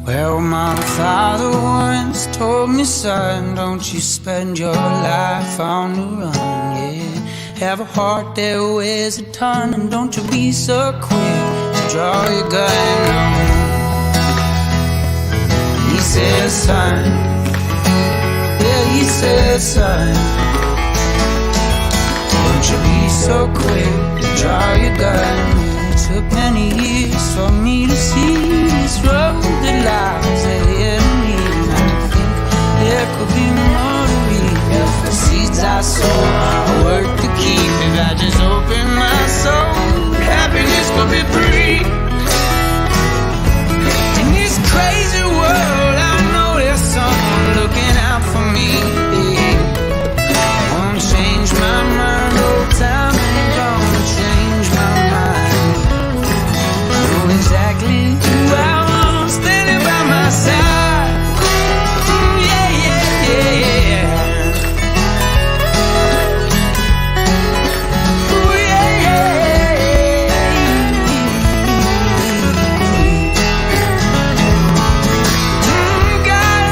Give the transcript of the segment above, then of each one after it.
Well, my father once told me, son, don't you spend your life on the run, yeah. Have a heart that weighs a ton, and don't you be so quick to draw your gun on. He said, son, yeah, he said, son, don't you be so quick to draw your gun. It took many years for me to see this road that lies ahead of me, and I think there could be more to read. If the seeds I sow are worth to keep, if I just open my soul, happiness could be free. In this crazy world, I know there's someone looking out for me. Won't change my mind, old time ain't gonna change my mind. Know exactly who I want standing by my side. Yeah, yeah, yeah, yeah. Ooh, yeah, yeah, God,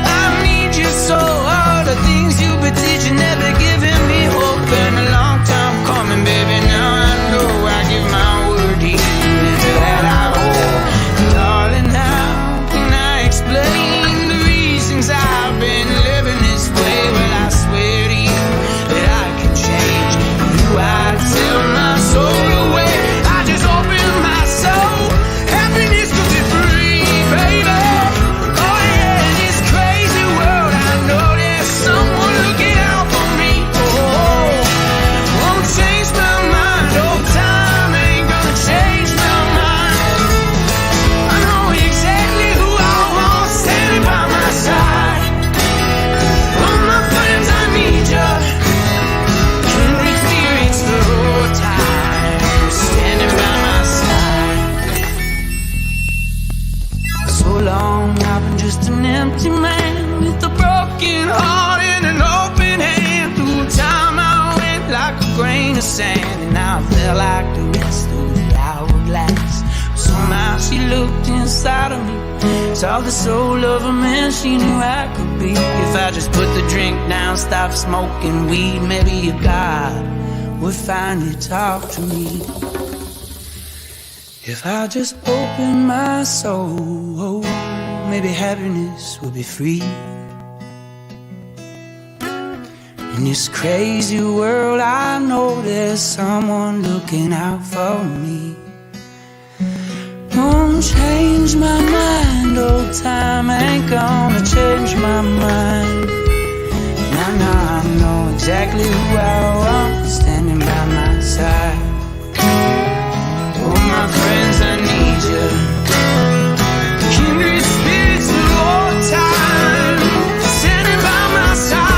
I need you so. All the things you've been teaching never giving me hope, and a long time coming, baby. Now I know I give my word to you, and that I hold. Darling, how can I explain the reasons I've been living this way? Well, I swear to you that I can change. You, I tell my soul away. I just open my soul. Happiness could be free, baby. Oh yeah, in this crazy world, I know there's someone looking out for me. Oh, won't change my mind. Old time ain't gonna change my mind. I know exactly who I want standing by my side. All my friends, I need you. Can experience the whole time standing by my side. So long I've been just an empty man with a broken heart and an open hand. Through time I went like a grain of sand, and now I felt like the rest of the hourglass. Somehow she looked inside of me, saw the soul of a man she knew I could be. If I just put the drink down, stop smoking weed, maybe a God would finally talk to me. If I just open my soul, maybe happiness will be free. In this crazy world, I know there's someone looking out for me. Won't change my mind, old time ain't gonna change my mind. Now I know exactly who I want standing by my side. Oh, my friends, I need you. Kindred spirits of old time standing by my side.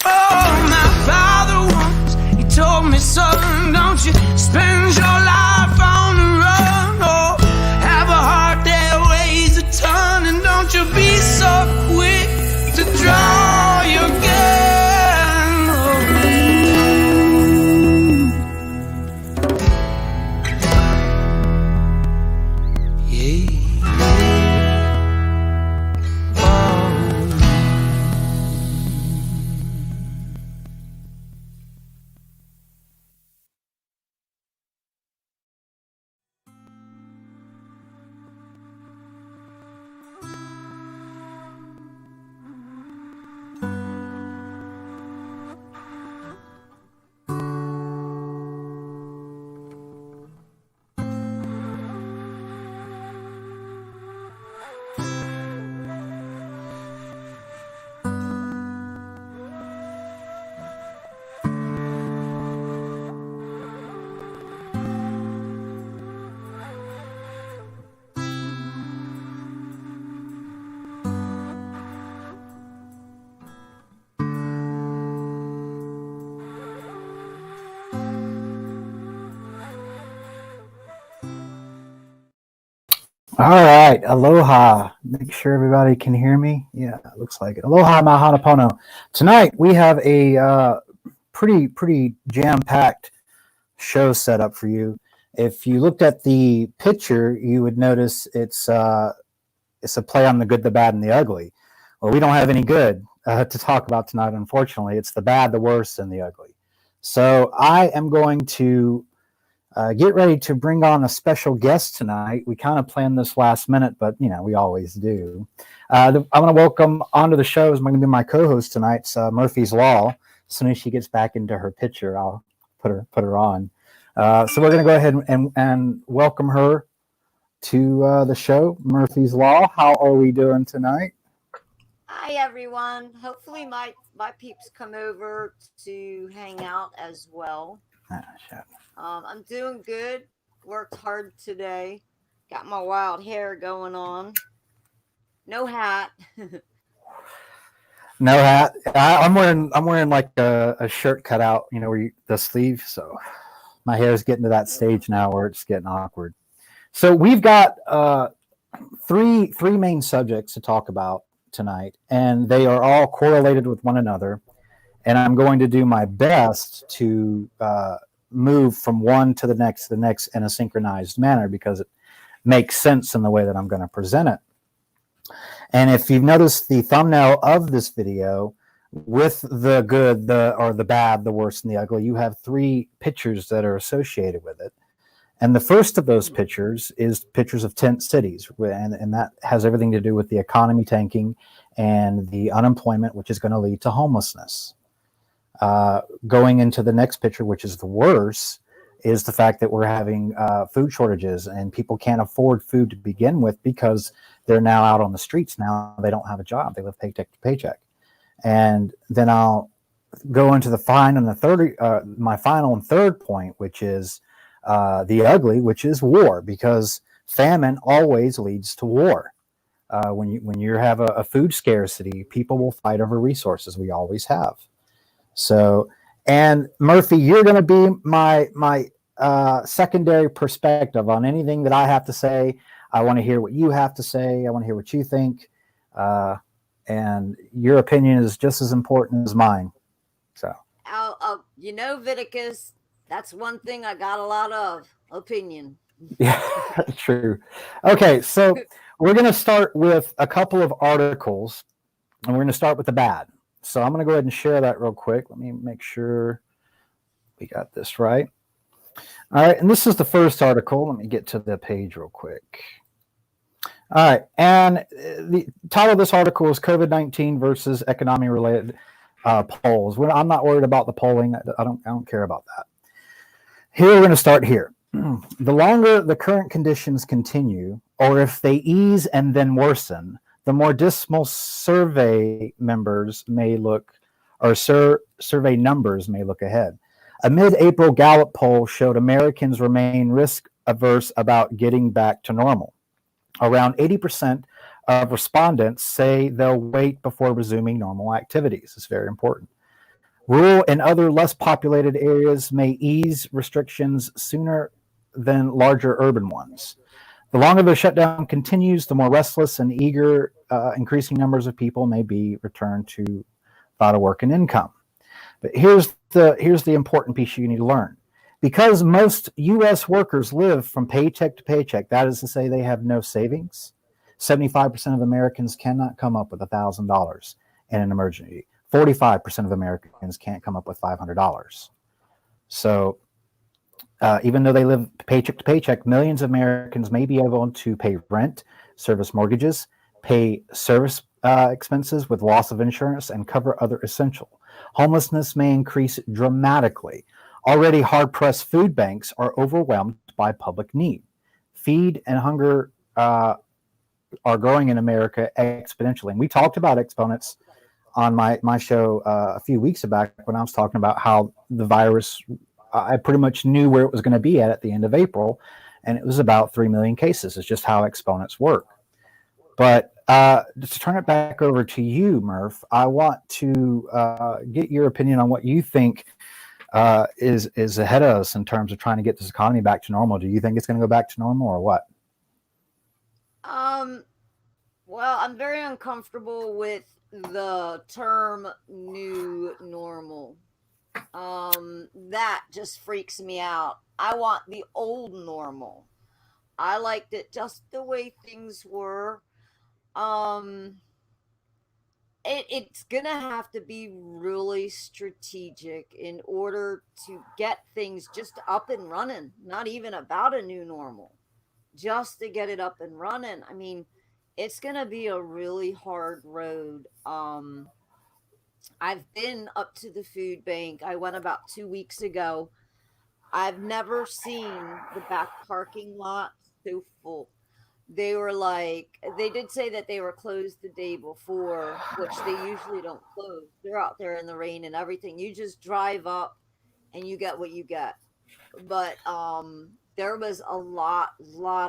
Oh, my father once, he told me, son, don't you spend your life on the run. Oh, have a heart that weighs a ton, and don't you be so quick to draw your gun. Yeah. All right, aloha. Make sure everybody can hear me. Yeah, it looks like it. Aloha, mahanapono. Tonight we have a pretty jam-packed show set up for you. If you looked at the picture, you would notice it's a play on the good, the bad, and the ugly. Well, we don't have any good to talk about tonight, unfortunately. It's the bad, the worst, and the ugly. So I am going to get ready to bring on a special guest tonight. We kind of planned this last minute, but we always do. I'm going to welcome onto the show is going to be my co-host tonight, Murphy's Law. As soon as she gets back into her picture, I'll put her on. So we're going to go ahead and welcome her to the show, Murphy's Law. How are we doing tonight? Hi everyone. Hopefully my peeps come over to hang out as well. Shit. I'm doing good. Worked hard today. Got my wild hair going on. No hat. No hat. I'm wearing like a shirt cut out, where the sleeve. So my hair is getting to that stage now where it's getting awkward. So we've got three main subjects to talk about tonight, and they are all correlated with one another. And I'm going to do my best to move from one to the next in a synchronized manner because it makes sense in the way that I'm going to present it. And if you've noticed the thumbnail of this video, with the good, the bad, the worst, and the ugly, you have three pictures that are associated with it. And the first of those pictures is pictures of tent cities, and that has everything to do with the economy tanking and the unemployment, which is going to lead to homelessness. Going into the next picture, which is the worst, is the fact that we're having food shortages and people can't afford food to begin with because they're now out on the streets. Now they don't have a job. They live paycheck to paycheck. And then I'll go into the my final and third point, which is the ugly, which is war, because famine always leads to war. When you have a food scarcity, people will fight over resources. We always have. So, and Murphy, you're going to be my secondary perspective on anything that I have to say. I want to hear what you have to say. I want to hear what you think. And your opinion is just as important as mine. So, Viticus, that's one thing I got a lot of, opinion. Yeah, true. Okay, so we're going to start with a couple of articles, and we're going to start with the bad. So I'm going to go ahead and share that real quick. Let me make sure we got this right. All right, and this is the first article. Let me get to the page real quick. All right, and the title of this article is COVID-19 versus economy-related polls. I'm not worried about the polling. I don't care about that. Here we're going to start here. The longer the current conditions continue, or if they ease and then worsen, the more dismal survey numbers may look ahead. A mid-April Gallup poll showed Americans remain risk-averse about getting back to normal. Around 80% of respondents say they'll wait before resuming normal activities. It's very important. Rural and other less populated areas may ease restrictions sooner than larger urban ones. The longer the shutdown continues, the more restless and eager increasing numbers of people may be returned to without a work and income. But here's the important piece you need to learn. Because most U.S. workers live from paycheck to paycheck, that is to say they have no savings, 75% of Americans cannot come up with $1,000 in an emergency. 45% of Americans can't come up with $500. So even though they live paycheck to paycheck, millions of Americans may be able to pay rent, service mortgages, pay service expenses with loss of insurance, and cover other essential. Homelessness may increase dramatically. Already hard-pressed food banks are overwhelmed by public need. Feed and hunger are growing in America exponentially. And we talked about exponents on my show a few weeks back when I was talking about how the virus, I pretty much knew where it was going to be at the end of April, and it was about 3 million cases. It's just how exponents work. But to turn it back over to you, Murph, I want to get your opinion on what you think is ahead of us in terms of trying to get this economy back to normal. Do you think it's going to go back to normal or what? Well, I'm very uncomfortable with the term new normal. That just freaks me out. I want the old normal. I liked it just the way things were. Um, it's gonna have to be really strategic in order to get things just up and running. Not even about a new normal, just to get it up and running. I mean, it's gonna be a really hard road. I've been up to the food bank. I went about 2 weeks ago. I've never seen the back parking lot so full. They were like, they did say that they were closed the day before, which they usually don't close. They're out there in the rain and everything. You just drive up and you get what you get. But there was a lot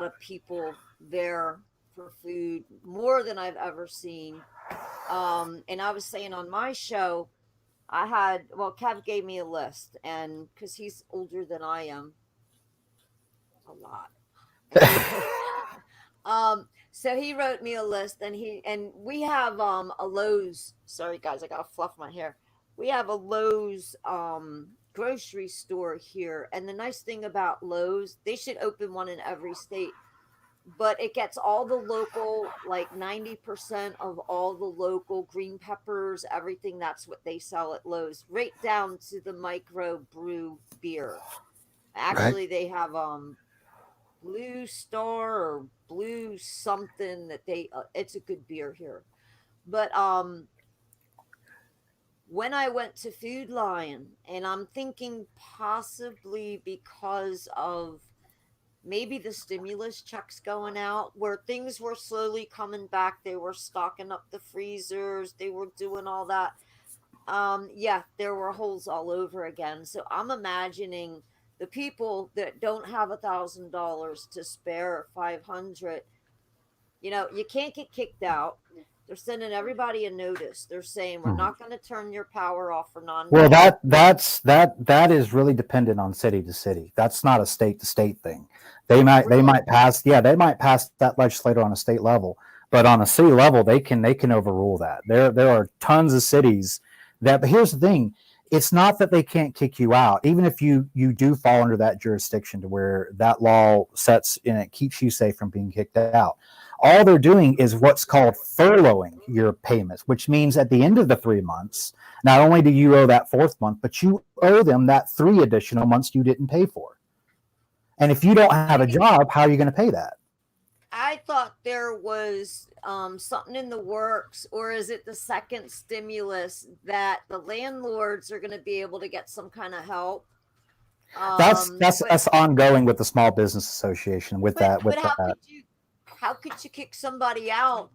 of people there for food, more than I've ever seen. And I was saying on my show, I had, well, Kev gave me a list, and because he's older than I am, a lot. So he wrote me a list, and we have a Lowe's. Sorry guys, I gotta fluff my hair. We have a Lowe's grocery store here, and the nice thing about Lowe's, they should open one in every state, but it gets all the local, like 90% of all the local green peppers, everything. That's what they sell at Lowe's, right down to the micro brew beer. Right. Actually, they have Blue Star or Blue something that they it's a good beer here. But when I went to Food Lion, and I'm thinking possibly because of maybe the stimulus checks going out, where things were slowly coming back, they were stocking up the freezers, they were doing all that. Yeah, there were holes all over again. So I'm imagining the people that don't have $1,000 to spare 500, you can't get kicked out. They're sending everybody a notice. They're saying we're not going to turn your power off for Well, non-pay. that is really dependent on city to city. That's not a state to state thing. They Really? might pass, yeah, they might pass that legislator on a state level, but on a city level, they can overrule that. There are tons of cities that. But here's the thing: it's not that they can't kick you out, even if you do fall under that jurisdiction to where that law sets and it keeps you safe from being kicked out. All they're doing is what's called furloughing your payments, which means at the end of the 3 months, not only do you owe that fourth month, but you owe them that 3 additional months you didn't pay for. And if you don't have a job, how are you going to pay that? I thought there was something in the works, or is it the second stimulus that the landlords are going to be able to get some kind of help? That's Um, that's but that's ongoing with the Small Business Association with but that with but that. how could you kick somebody out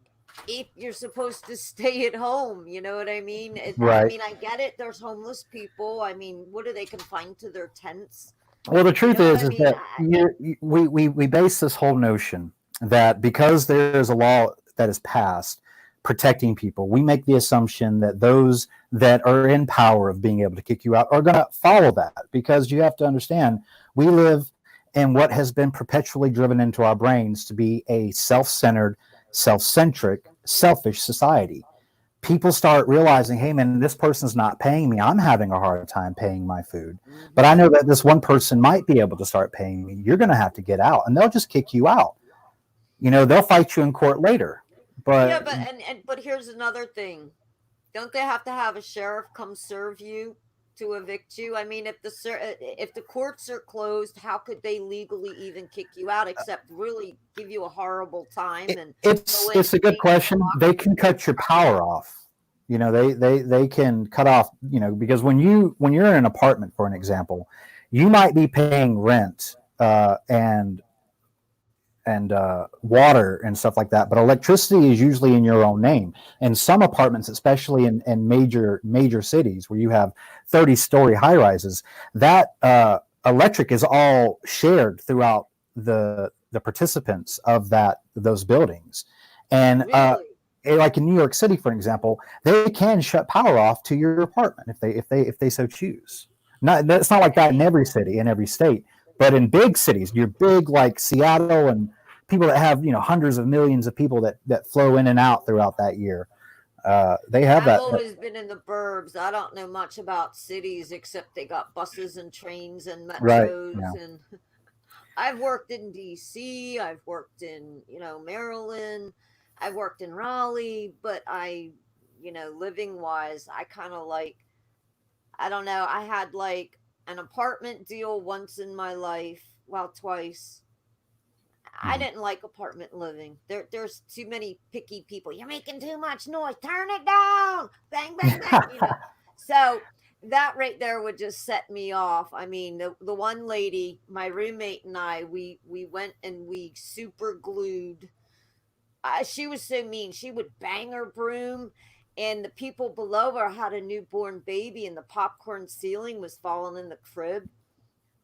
if you're supposed to stay at home? You know what I mean? I Right. mean, I get it. There's homeless people. I mean, what are they confined to their tents? Well, the You truth know what I is mean? that we base this whole notion that because there is a law that is passed protecting people, we make the assumption that those that are in power of being able to kick you out are going to follow that. Because you have to understand, we live in what has been perpetually driven into our brains to be a self-centered, self-centric, selfish society. People start realizing, hey man, this person's not paying me. I'm having a hard time paying my food. But I Hmm. know that this one person might be able to start paying me. You're going to have to get out. And they'll just kick you out. They'll fight you in court later. Yeah, But but here's another thing. Don't they have to have a sheriff come serve you to evict you? I mean, if the courts are closed, how could they legally even kick you out except really give you a horrible time and go in it's and a good chain you and question. lock They you can in your cut your truck? power off. They can cut off, because when you're in an apartment, for an example, you might be paying rent and water and stuff like that. But electricity is usually in your own name. And some apartments, especially in major cities where you have 30-story high rises, that electric is all shared throughout the participants of those buildings. And Really? like in New York City, for example, they can shut power off to your apartment if they so choose. Not It's not like that in every city, in every state, but in big cities, your big like Seattle and people that have hundreds of millions of people that flow in and out throughout that year. They have I've that. always been in the burbs. I don't know much about cities except they got buses and trains and Right. metros. Yeah. And I've worked in DC. I've worked in, Maryland. I've worked in Raleigh. But living wise, I kind of like, I don't know. I had like an apartment deal once in my life. Well, twice. I Mhm. didn't like apartment living. There's too many picky people. You're making too much noise. Turn it down. Bang, bang, bang. So that right there would just set me off. I mean, the one lady, my roommate and I, we went and we super glued. She was so mean. She would bang her broom, and the people below her had a newborn baby, and the popcorn ceiling was falling in the crib.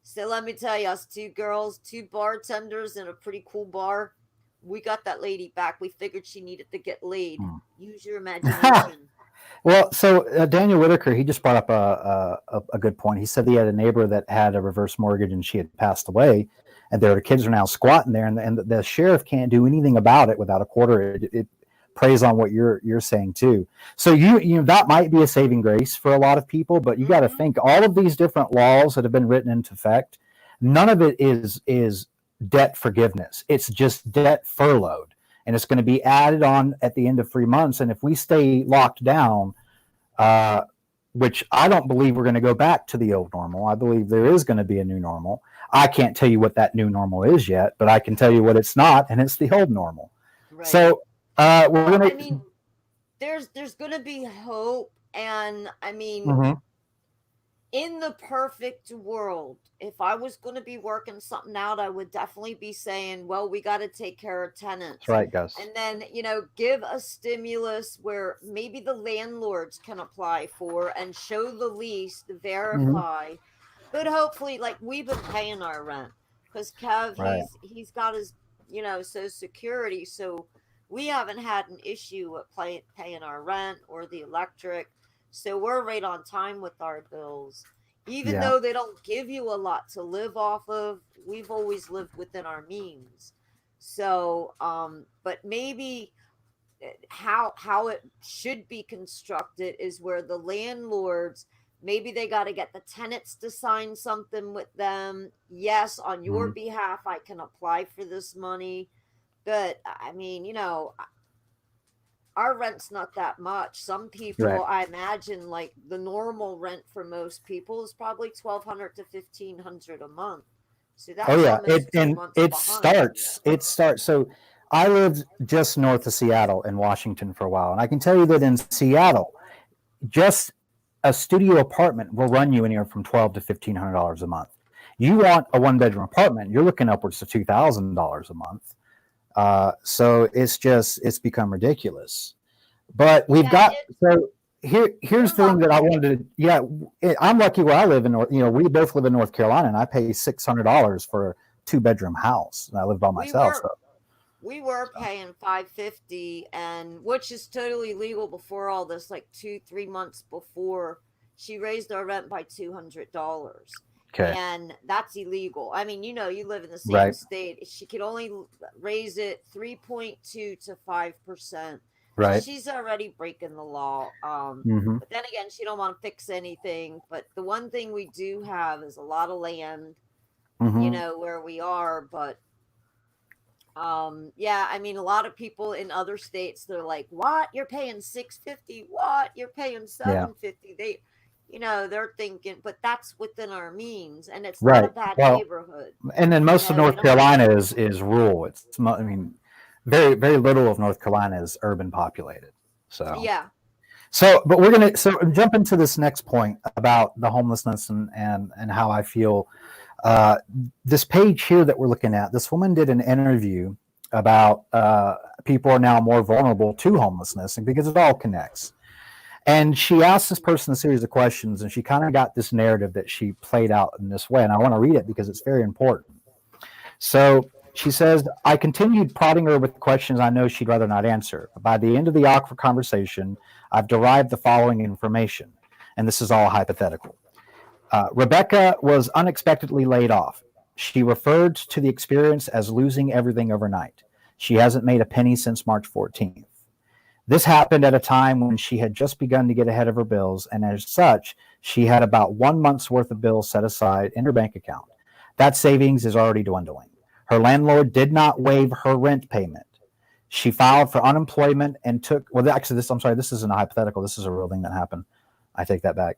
So let me tell you, us two girls, two bartenders in a pretty cool bar, we got that lady back. We figured she needed to get laid. Hmm. Use your imagination. Well, so Daniel Whitaker, he just brought up a good point. He said he had a neighbor that had a reverse mortgage and she had passed away, and the kids are now squatting there, and the sheriff can't do anything about it without a quarter. It preys on what you're saying too. So that might be a saving grace for a lot of people, but you got to Mm-hmm. think all of these different laws that have been written into effect. None of it is debt forgiveness. It's just debt furloughed, and it's going to be added on at the end of 3 months. And if we stay locked down, uh, which I don't believe we're going to go back to the old normal. I believe there is going to be a new normal. I can't tell you what that new normal is yet, but I can tell you what it's not, and it's the old normal. Right. So we're Well, going I mean, there's gonna be hope, and I mean, to. in the perfect world, if I was going to be working something out, I would definitely be saying, well, we got to take care of That's tenants. right, Gus. And then, give a stimulus where maybe the landlords can apply for and show the lease to Hmm. verify. But hopefully, like we've been paying our rent because Kev, Right. he's got his, Social Security. So we haven't had an issue with paying our rent or the electric. So we're right on time with our bills. Even Yeah. though they don't give you a lot to live off of, we've always lived within our means. So, but maybe how it should be constructed is where the landlords, maybe they got to get the tenants to sign something with them. Yes, on your Hmm. behalf, I can apply for this money. But I mean, our rent's not that much. Some Right. people, I imagine, like the normal rent for most people is probably 1,200 to 1,500 a month. So Oh that's yeah. It almost two and months it behind. starts. It starts. So I lived just north of Seattle in Washington for a while, and I can tell you that in Seattle, just a studio apartment will run you anywhere from $1,200 to $1,500 a month. You want a one-bedroom apartment, you're looking upwards to $2,000 a month. So it's become ridiculous. But we've Yeah, got so here's you're the thing that I lucky. wanted to. Yeah, I'm lucky where I live in North. We both live in North Carolina, and I pay $600 for a two-bedroom house, and I live by We myself. were we were paying 550, and which is totally legal before all this, like 2 3 months before she raised our rent by $200. Okay, And that's illegal. I mean, you live in the same right, state. She could only raise it 3.2 to 5%. So right. she's already breaking the law. Hmm. But then again, she don't want to fix anything. But the one thing we do have is a lot of land, Hmm. where we are. But yeah, I mean, a lot of people in other states, they're like, what, you're paying 650? What, you're paying Yeah, 750? They're thinking, but that's within our means, and it's not a right. bad Well, neighborhood. and then most of We North don't have Carolina is rural. I mean, very very little of North Carolina is urban populated. So. yeah. But we're gonna jump into this next point about the homelessness and how I feel. Uh, this page here that we're looking at, this woman did an interview about people are now more vulnerable to homelessness, and because it all connects. And she asked this person a series of questions, and she kind of got this narrative that she played out in this way. And I want to read it because it's very important. So she says, I continued prodding her with questions I know she'd rather not answer. But by the end of the awkward conversation, I've derived the following information, and this is all hypothetical. Rebecca was unexpectedly laid off. She referred to the experience as losing everything overnight. She hasn't made a penny since March 14th. This happened at a time when she had just begun to get ahead of her bills, and as such, she had about 1 month's worth of bills set aside in her bank account. That savings is already dwindling. Her landlord did not waive her rent payment. She filed for unemployment and took, well, actually, I'm sorry, this isn't a hypothetical. This is a real thing that happened. I take that back.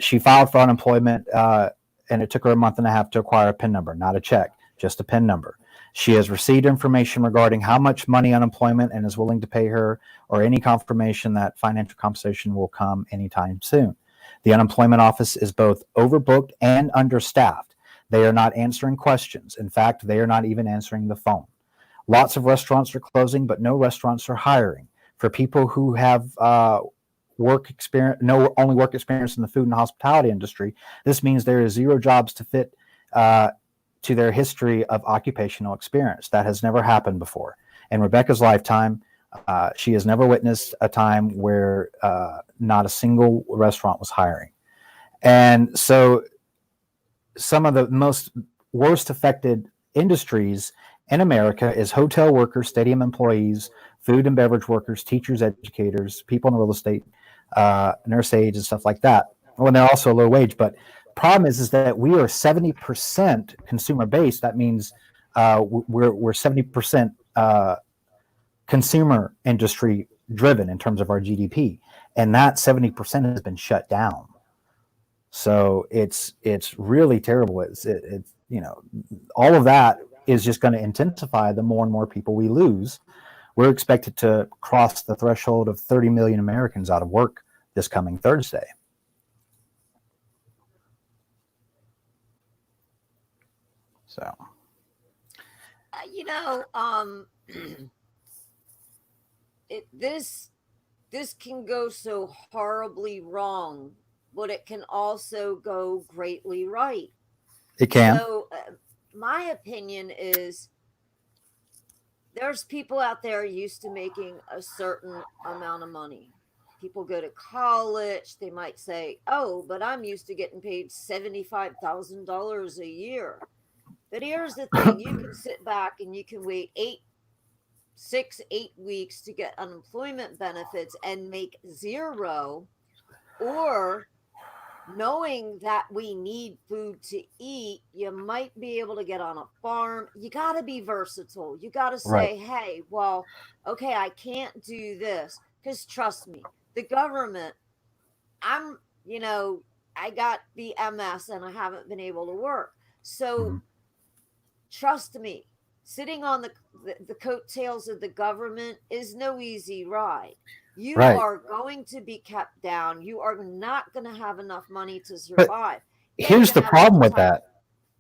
She filed for unemployment, and it took her a month and a half to acquire a PIN number, not a check, just a PIN number. She has received information regarding how much money unemployment and is willing to pay her, or any confirmation that financial compensation will come anytime soon. The unemployment office is both overbooked and understaffed. They are not answering questions. In fact, they are not even answering the phone. Lots of restaurants are closing, but no restaurants are hiring. For people who have work experience, only work experience in the food and hospitality industry, this means there is zero jobs to fit to their history of occupational experience. That has never happened before. In Rebecca's lifetime, she has never witnessed a time where not a single restaurant was hiring. And so some of the most worst affected industries in America is hotel workers, stadium employees, food and beverage workers, teachers, educators, people in real estate, nurse aides, and stuff like that. Well, they're also low wage, but problem is that we are 70% consumer based. That means we're 70% consumer industry driven in terms of our GDP, and that 70% has been shut down. So it's really terrible. It's all of that is just going to intensify the more and more people we lose. We're expected to cross the threshold of 30 million Americans out of work this coming Thursday. So, this can go so horribly wrong, but it can also go greatly right. it can. So, my opinion is there's people out there used to making a certain amount of money. People go to college, they might say, "Oh, but I'm used to getting paid $75,000 a year." But here's the thing, you can sit back and you can wait 8 weeks to get unemployment benefits and make zero, or knowing that we need food to eat, you might be able to get on a farm. You got to be versatile. You got to Right. say, hey, well, okay, I can't do this. Because trust me, the government, I'm, I got the MS and I haven't been able to work. So Mm-hmm. trust me, sitting on the coattails of the government is no easy ride. You Right. are going to be kept down. You are not going to have enough money to But survive. Yeah, here's the problem with that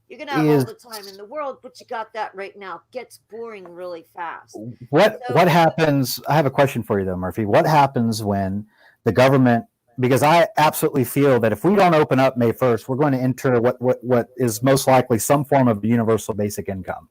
you're going to have all is the time in the world, but you got that right now. It gets boring really fast. what So, happens. I have a question for you though, Murphy. What happens when the government, because I absolutely feel that if we don't open up May 1st, we're going to enter what is most likely some form of universal basic income.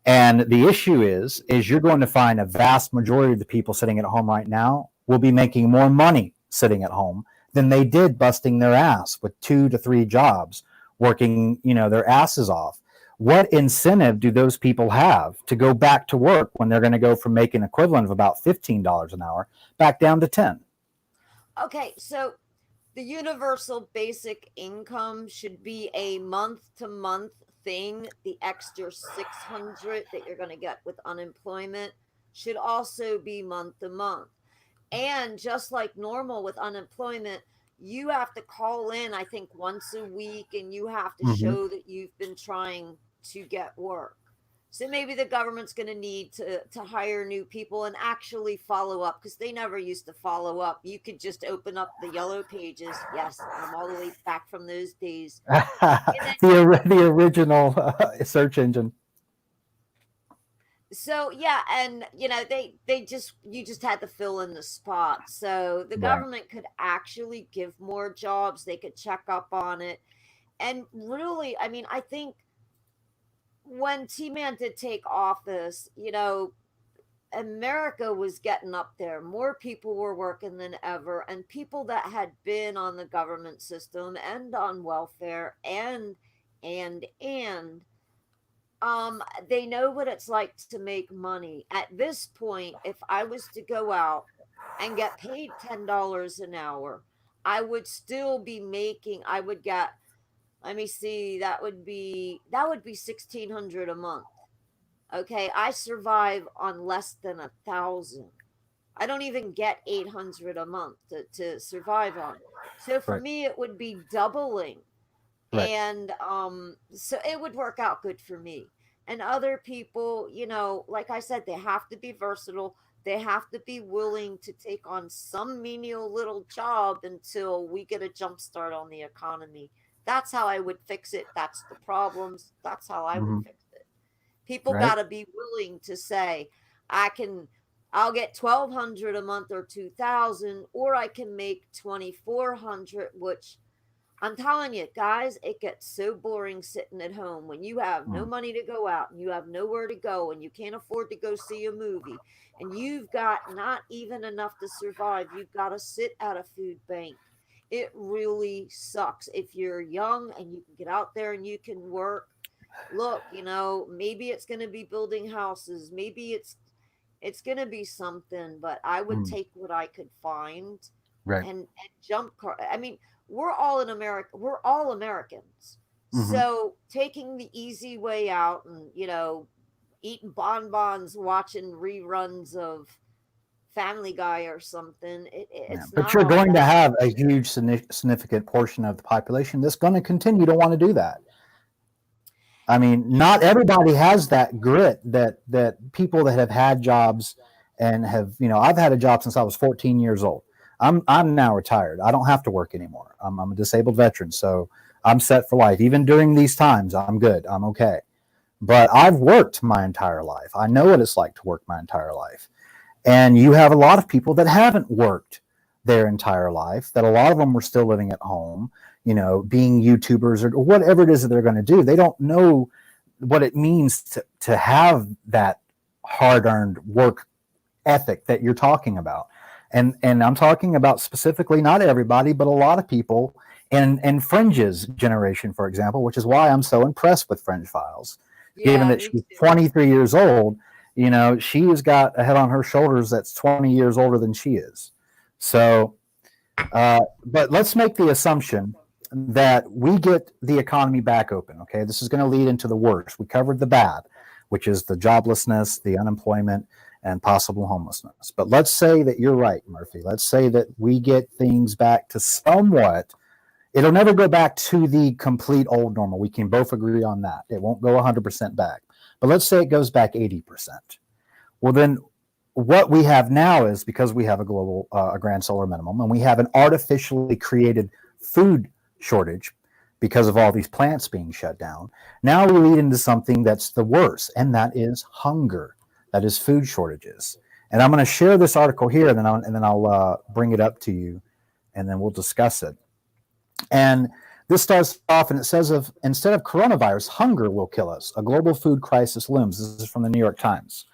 And the issue is you're going to find a vast majority of the people sitting at home right now will be making more money sitting at home than they did busting their ass with 2 to 3 jobs, working, their asses off. What incentive do those people have to go back to work when they're going to go from making equivalent of about $15 an hour back down to 10? okay, so the universal basic income should be a month to month thing. The extra 600 that you're going to get with unemployment should also be month to month. And just like normal with unemployment, you have to call in, I think, once a week, and you have to Mm-hmm. show that you've been trying to get work. So maybe the government's going to need to hire new people and actually follow up, because they never used to follow up. You could just open up the yellow pages. Yes, I'm all the way back from those days. And then The original search engine. so yeah, and they just you just had to fill in the spot. So the Right. government could actually give more jobs. They could check up on it. And really, I mean, I think when T-Man did take office, America was getting up there. More people were working than ever, and people that had been on the government system and on welfare and they know what it's like to make money. At this point, if I was to go out and get paid $10 an hour, I would still be making, I would get, let me see, that would be 1,600 a month. Okay, I survive on less than 1,000. I don't even get 800 a month to survive on. So for Right. me, it would be doubling, Right. and so it would work out good for me. And other people, like I said, they have to be versatile. They have to be willing to take on some menial little job until we get a jump start on the economy. That's how I would fix it. That's the problems. That's how I would Hmm. fix it. People Right. got to be willing to say, I can, I'll get 1,200 a month or 2,000, or I can make 2,400, which I'm telling you, guys, it gets so boring sitting at home when you have no Mm. money to go out and you have nowhere to go and you can't afford to go see a movie and you've got not even enough to survive. You've got to sit at a food bank. It really sucks. If you're young and you can get out there and you can work, look, maybe it's going to be building houses, maybe it's going to be something, but I would Mm. take what I could find Right. and jump car. I mean, we're all in America. We're all Americans. Hmm. So taking the easy way out and, eating bonbons, watching reruns of Family Guy or something, Yeah. it's But not you're all going to bad. have a huge significant portion of the population that's going to continue to want to do that. I mean, not Yeah. everybody has that grit that people that have had jobs and have, I've had a job since I was 14 years old. I'm now retired. I don't have to work anymore. I'm a disabled veteran, so I'm set for life. Even during these times, I'm good. I'm okay. But I've worked my entire life. I know what it's like to work my entire life. And you have a lot of people that haven't worked their entire life, that a lot of them were still living at home, being YouTubers or whatever it is that they're going to do. They don't know what it means to have that hard earned work ethic that you're talking about. And I'm talking about specifically not everybody, but a lot of people and Fringe's generation, for example, which is why I'm so impressed with Fringe Files, given Yeah, that me she's too. 23 years old. She has got a head on her shoulders that's 20 years older than she is. So, but let's make the assumption that we get the economy back open. Okay, this is going to lead into the worst. We covered the bad, which is the joblessness, the unemployment, and possible homelessness. But let's say that you're right, Murphy. Let's say that we get things back to somewhat. It'll never go back to the complete old normal. We can both agree on that. It won't go 100% back. But let's say it goes back 80%. Well, then what we have now is, because we have a global, a grand solar minimum, and we have an artificially created food shortage because of all these plants being shut down. Now we lead into something that's the worst, and that is hunger. That is food shortages. And I'm going to share this article here, and then I'll bring it up to you, and then we'll discuss it. And this starts off, and it says, of instead of coronavirus, hunger will kill us. A global food crisis looms. This is from the New York Times.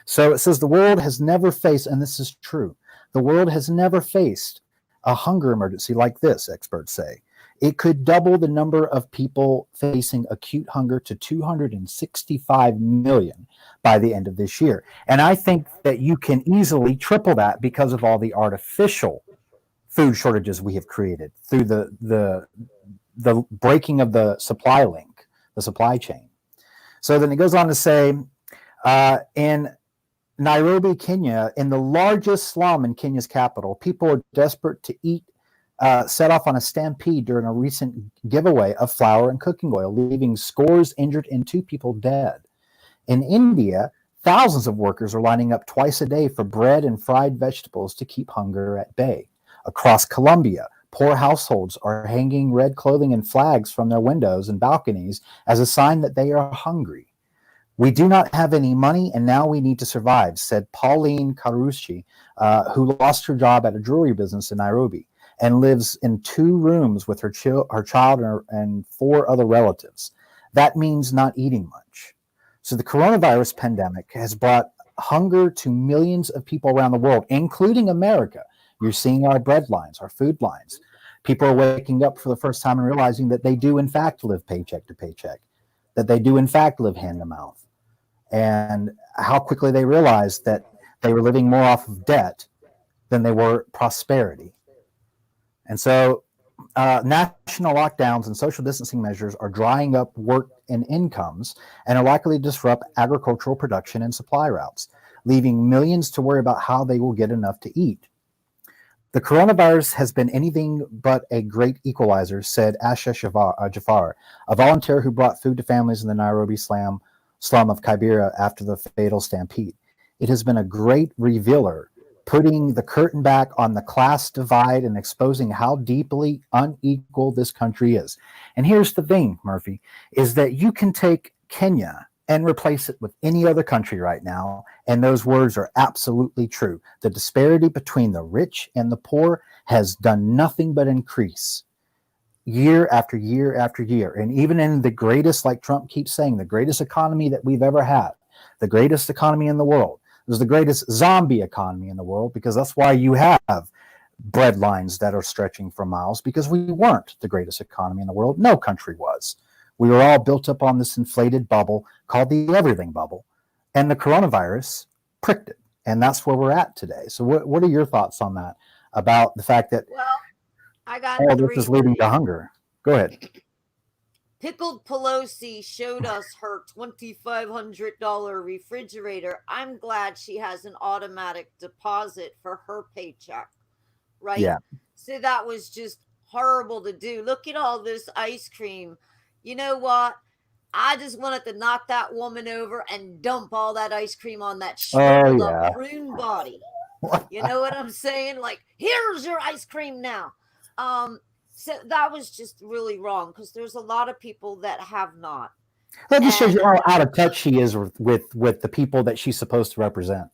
So it says the world has never faced, and this is true, the world has never faced a hunger emergency like this, experts say. It could double the number of people facing acute hunger to 265 million by the end of this year. And I think that you can easily triple that because of all the artificial food shortages we have created through the breaking of the supply link, the supply chain. So then it goes on to say, in Nairobi, Kenya, in the largest slum in Kenya's capital, people are desperate to eat, set off on a stampede during a recent giveaway of flour and cooking oil, leaving scores injured and 2 people dead. In India, thousands of workers are lining up twice a day for bread and fried vegetables to keep hunger at bay. Across Colombia, poor households are hanging red clothing and flags from their windows and balconies as a sign that they are hungry. We do not have any money, and now we need to survive, said Pauline Karushi, who lost her job at a jewelry business in Nairobi and lives in 2 rooms with her child and 4 other relatives. That means not eating much. So the coronavirus pandemic has brought hunger to millions of people around the world, including America. You're seeing our bread lines, our food lines. People are waking up for the first time and realizing that they do, in fact, live paycheck to paycheck, that they do, in fact, live hand to mouth. And how quickly they realized that they were living more off of debt than they were prosperity. And so national lockdowns and social distancing measures are drying up work and incomes and are likely to disrupt agricultural production and supply routes, leaving millions to worry about how they will get enough to eat. The coronavirus has been anything but a great equalizer, said Asha Jafar, a volunteer who brought food to families in the Nairobi slum of Kibera after the fatal stampede. It has been a great revealer, putting the curtain back on the class divide and exposing how deeply unequal this country is. And here's the thing, Murphy, is that you can take Kenya and replace it with any other country right now, and those words are absolutely true. The disparity between the rich and the poor has done nothing but increase year after year after year. And even in the greatest, like Trump keeps saying, the greatest economy that we've ever had, the greatest economy in the world, it was the greatest zombie economy in the world, because that's why you have bread lines that are stretching for miles, because we weren't the greatest economy in the world. No country was. We were all built up on this inflated bubble called the everything bubble, and the coronavirus pricked it. And that's where we're at today. So what are your thoughts on that, about the fact that I got all this is leading to hunger? Go ahead. Pickled Pelosi showed us her $2,500 refrigerator. I'm glad she has an automatic deposit for her paycheck, right? Yeah. So that was just horrible to do. Look at all this ice cream. You know what? I just wanted to knock that woman over and dump all that ice cream on that shriveled up prune body. You know what I'm saying? Like, here's your ice cream now. So that was just really wrong, because there's a lot of people that have not. That just shows you how out of touch she is with the people that she's supposed to represent.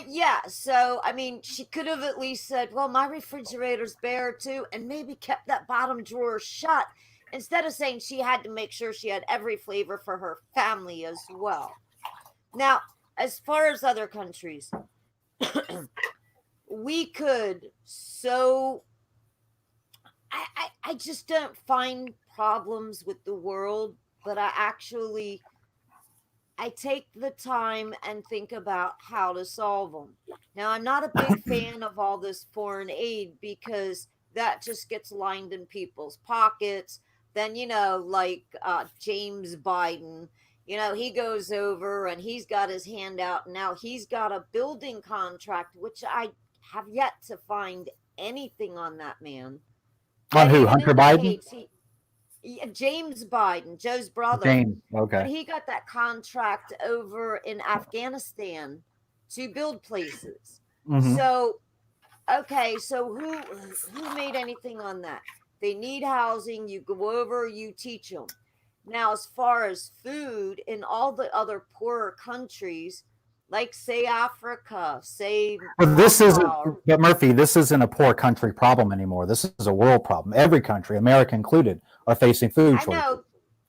Yeah, so, I mean, she could have at least said, well, my refrigerator's bare too, and maybe kept that bottom drawer shut, instead of saying she had to make sure she had every flavor for her family as well. Now, as far as other countries, we could I just don't find problems with the world, but I take the time and think about how to solve them. Now, I'm not a big fan of all this foreign aid, because that just gets lined in people's pockets. Then, like James Biden, he goes over and he's got his hand out. And now he's got a building contract, which I have yet to find anything on that man. On who? Hunter Biden? James Biden, Joe's brother. James, okay. But he got that contract over in Afghanistan to build places. Mm-hmm. So, okay, so who made anything on that? They need housing. You go over, you teach them. Now, as far as food, in all the other poorer countries, like say Africa, say. But Murphy, this isn't a poor country problem anymore. This is a world problem. Every country, America included, are facing food shortages. I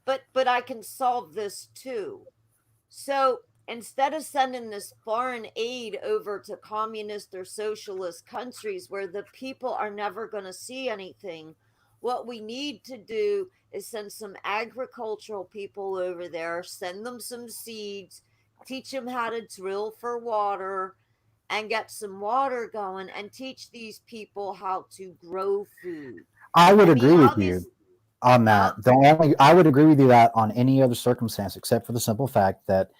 know, but I can solve this too. So instead of sending this foreign aid over to communist or socialist countries where the people are never going to see anything, what we need to do is send some agricultural people over there, send them some seeds, teach them how to drill for water, and get some water going, and teach these people how to grow food. I would agree with you on that. I would agree with you that on any other circumstance, except for the simple fact that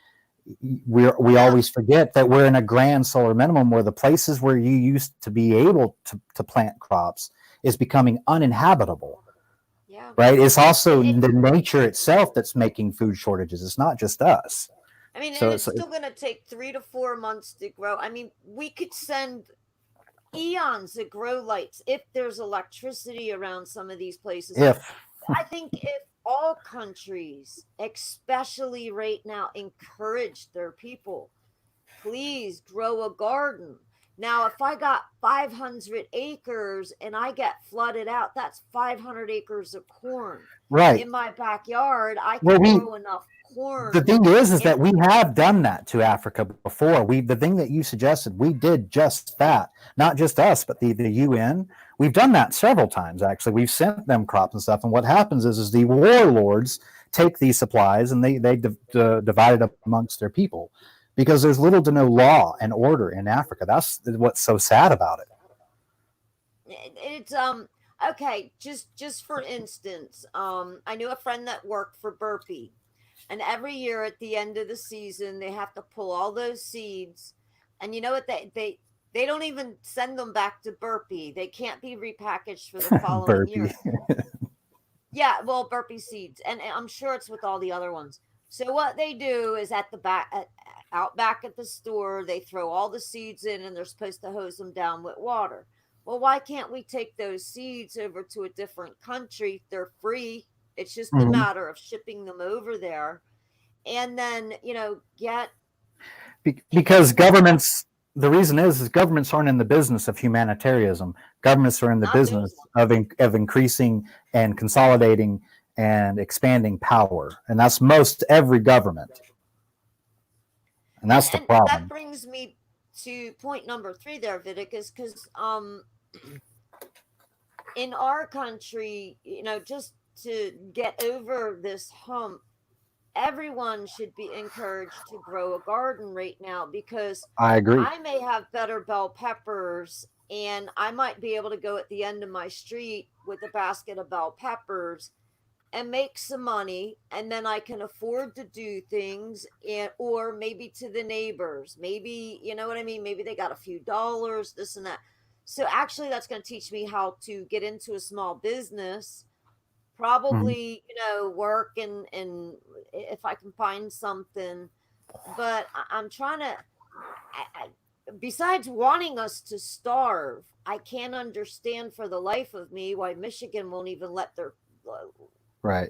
we always forget that we're in a grand solar minimum, where the places where you used to be able to plant crops is becoming uninhabitable. Yeah. Right? It's also the nature itself that's making food shortages. It's not just us. I mean, so it's still going to take 3 to 4 months to grow. I mean, we could send eons of grow lights if there's electricity around some of these places. I think if all countries, especially right now, encourage their people, please grow a garden. Now, if I got 500 acres and I get flooded out, that's 500 acres of corn. Right. In my backyard, I can grow enough corn. The thing is that we have done that to Africa before. The thing that you suggested, we did just that. Not just us, but the UN. We've done that several times, actually. We've sent them crops and stuff. And what happens is the warlords take these supplies and they divide it up amongst their people. because there's little to no law and order in Africa. That's what's so sad about it. It's okay, just for instance, I knew a friend that worked for Burpee, and every year at the end of the season they have to pull all those seeds, and you know what, they don't even send them back to Burpee. They can't be repackaged for the following Burpee. year. Yeah, well, Burpee seeds, and I'm sure it's with all the other ones. So what they do is at the back, out back at the store, they throw all the seeds in, and they're supposed to hose them down with water. Well, why can't we take those seeds over to a different country? They're free. It's just a Mhm. matter of shipping them over there, and then get Because governments, the reason is governments aren't in the business of humanitarianism. Governments are in the not doing business of increasing and consolidating and expanding power, and that's most every government, and that's the and that problem. brings me to point number 3 there, Vidic, is because in our country, just to get over this hump, everyone should be encouraged to grow a garden right now, because I agree. I may have better bell peppers and I might be able to go at the end of my street with a basket of bell peppers and make some money, and then I can afford to do things, and or maybe to the neighbors, maybe, you know what I mean, maybe they got a few dollars, this and that. So actually that's going to teach me how to get into a small business, Mhm. probably, work, and if I can find something. But I'm trying to, besides wanting us to starve, I can't understand for the life of me why Michigan won't even Right,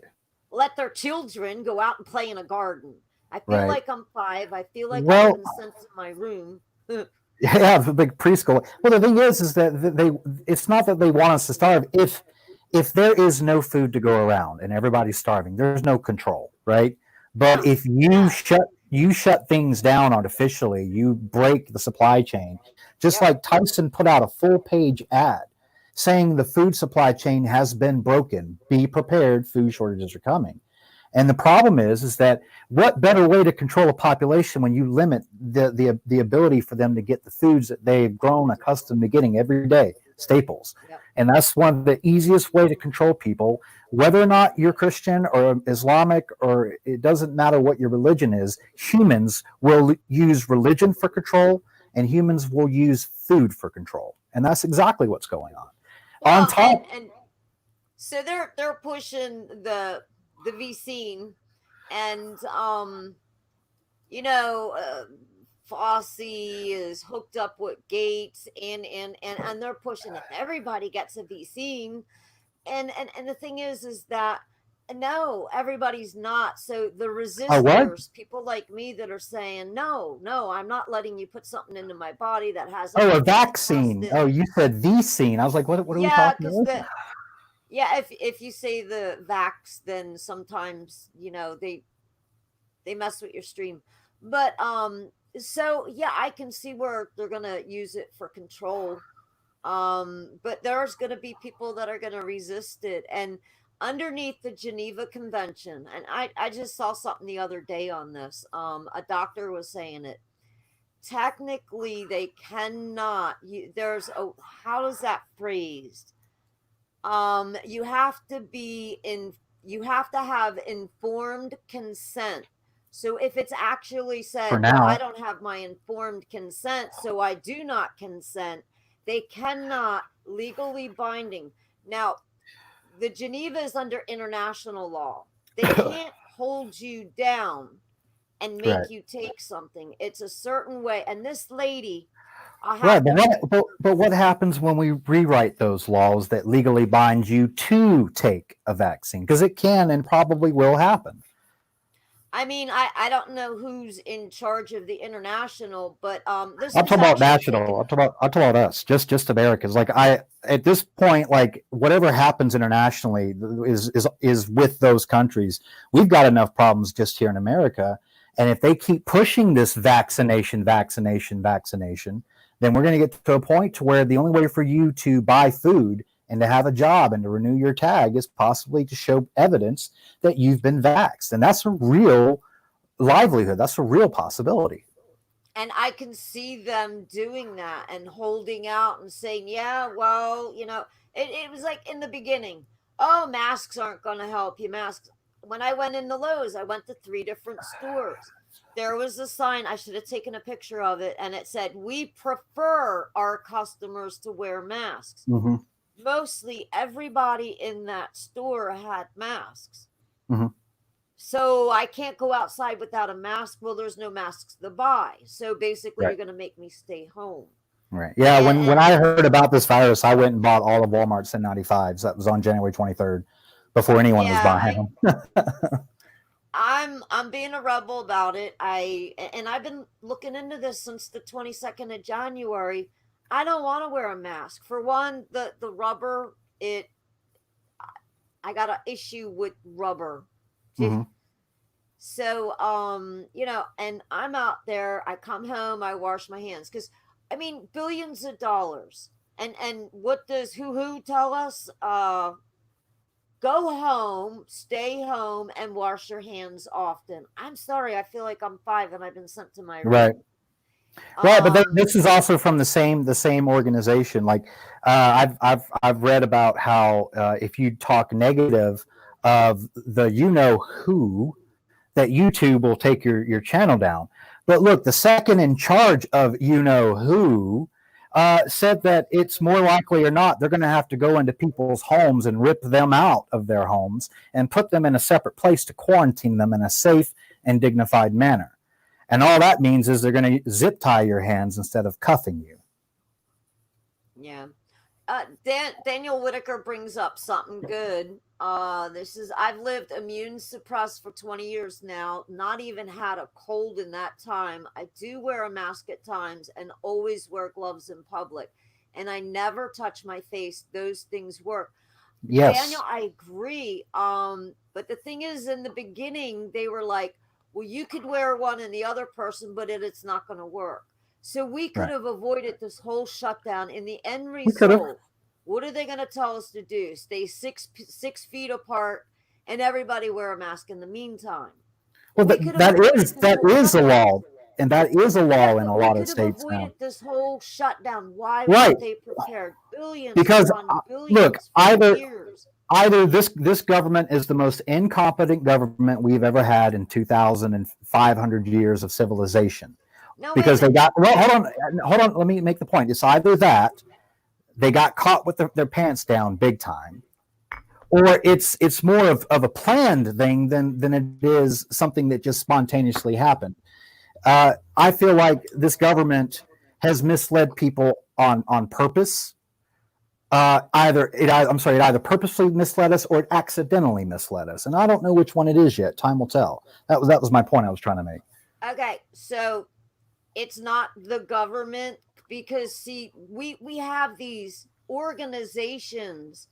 let their children go out and play in a garden. I feel right. like I'm 5. I feel like I've Well, been sent to my room. yeah, the big preschool. Well, the thing is that they. It's not that they want us to starve. If there is no food to go around and everybody's starving, there's no control, right? But No, if no. you shut things down artificially, you break the supply chain. Just Yep. like Tyson put out a full page ad saying the food supply chain has been broken. Be prepared, food shortages are coming. And the problem is that what better way to control a population when you limit the ability for them to get the foods that they've grown accustomed to getting every day, staples. Yep. And that's one of the easiest way to control people, whether or not you're Christian or Islamic, or it doesn't matter what your religion is. Humans will use religion for control, and humans will use food for control. And that's exactly what's going on. On Well, top, and so they're pushing the vaccine, and you know, Fossey is hooked up with Gates, and they're pushing it. Everybody gets a vaccine, and the thing is that no, everybody's not. So the oh, what? resistors, people like me that are saying no, no, I'm not letting you put something into my body that hasn't Oh, a been vaccine. tested. Oh, you said the scene. I was like, what are we Yeah, talking because about? yeah, if you say the vax, then sometimes they mess with your stream. But so yeah, I can see where they're gonna use it for control. But there's gonna be people that are gonna resist it. And underneath the Geneva Convention, and I just saw something the other day on this. A doctor was saying it. Technically, they cannot. There's a, how is that phrased? You have to be in, you have to have informed consent. So if it's actually For said, well, I now. don't have my informed consent, so I do not consent, they cannot legally binding. Now, the Geneva is under international law. They can't hold you down and Right. make you take something. It's a certain way. And this lady, I Right, have but to, what happens when we rewrite those laws that legally bind you to take a vaccine? Because it can and probably will happen. I mean, I don't know who's in charge of the international, but this I'm was talking about actually national. taken. I'm talking about us, just Americans. Like I, at this point, like whatever happens internationally is with those countries. We've got enough problems just here in America, and if they keep pushing this vaccination, then we're going to get to a point to where the only way for you to buy food and to have a job and to renew your tag is possibly to show evidence that you've been vaxxed, and that's a real livelihood. That's a real possibility. And I can see them doing that and holding out and saying, yeah, well, it was like in the beginning, oh, masks aren't going to help you. Masks. When I went into Lowe's, I went to 3 different stores. There was a sign, I should have taken a picture of it, and it said, we prefer our customers to wear masks. Mm-hmm. Mostly everybody in that store had masks. Mm-hmm. So I can't go outside without a mask. Well, there's no masks to buy. So basically, Right. you're going to make me stay home. Right. Yeah. When I heard about this virus, I went and bought all of Walmart's N95s. That was on January 23rd, before anyone was buying them. I'm being a rebel about it. I've been looking into this since the 22nd of January. I don't want to wear a mask. For one, the rubber, I got an issue with rubber. Mm-hmm. So, and I'm out there, I come home, I wash my hands, because I mean, billions of dollars. And what does who tell us? Go home, stay home, and wash your hands often. I'm sorry, I feel like I'm 5 and I've been sent to my room. Right. Right, but this is also from the same organization. Like, I've read about how if you talk negative of the who, that YouTube will take your channel down. But look, the second in charge of who said that it's more likely or not they're going to have to go into people's homes and rip them out of their homes and put them in a separate place to quarantine them in a safe and dignified manner. And all that means is they're going to zip tie your hands instead of cuffing you. Yeah. Daniel Whitaker brings up something good. I've lived immune suppressed for 20 years now, not even had a cold in that time. I do wear a mask at times and always wear gloves in public. And I never touch my face. Those things work. Yes. Daniel, I agree. But the thing is, in the beginning, they were like, well, you could wear one and the other person, but it's not going to work. So we could have avoided this whole shutdown. In the end result, what are they going to tell us to do? Stay 6 feet apart and everybody wear a mask in the meantime. Well, that is a law, and that is a law in a lot of states now. We could have avoided this whole shutdown. Why weren't they prepared? Billions because billions either this government is the most incompetent government we've ever had in 2,500 years of civilization. No, because they got hold on. Let me make the point. It's either that they got caught with their pants down big time, or it's more of a planned thing than it is something that just spontaneously happened. I feel like this government has misled people on purpose. It either purposely misled us or it accidentally misled us, and I don't know which one it is yet. Time will tell. That was my point I was trying to make. Okay, so it's not the government, because see, we have these organizations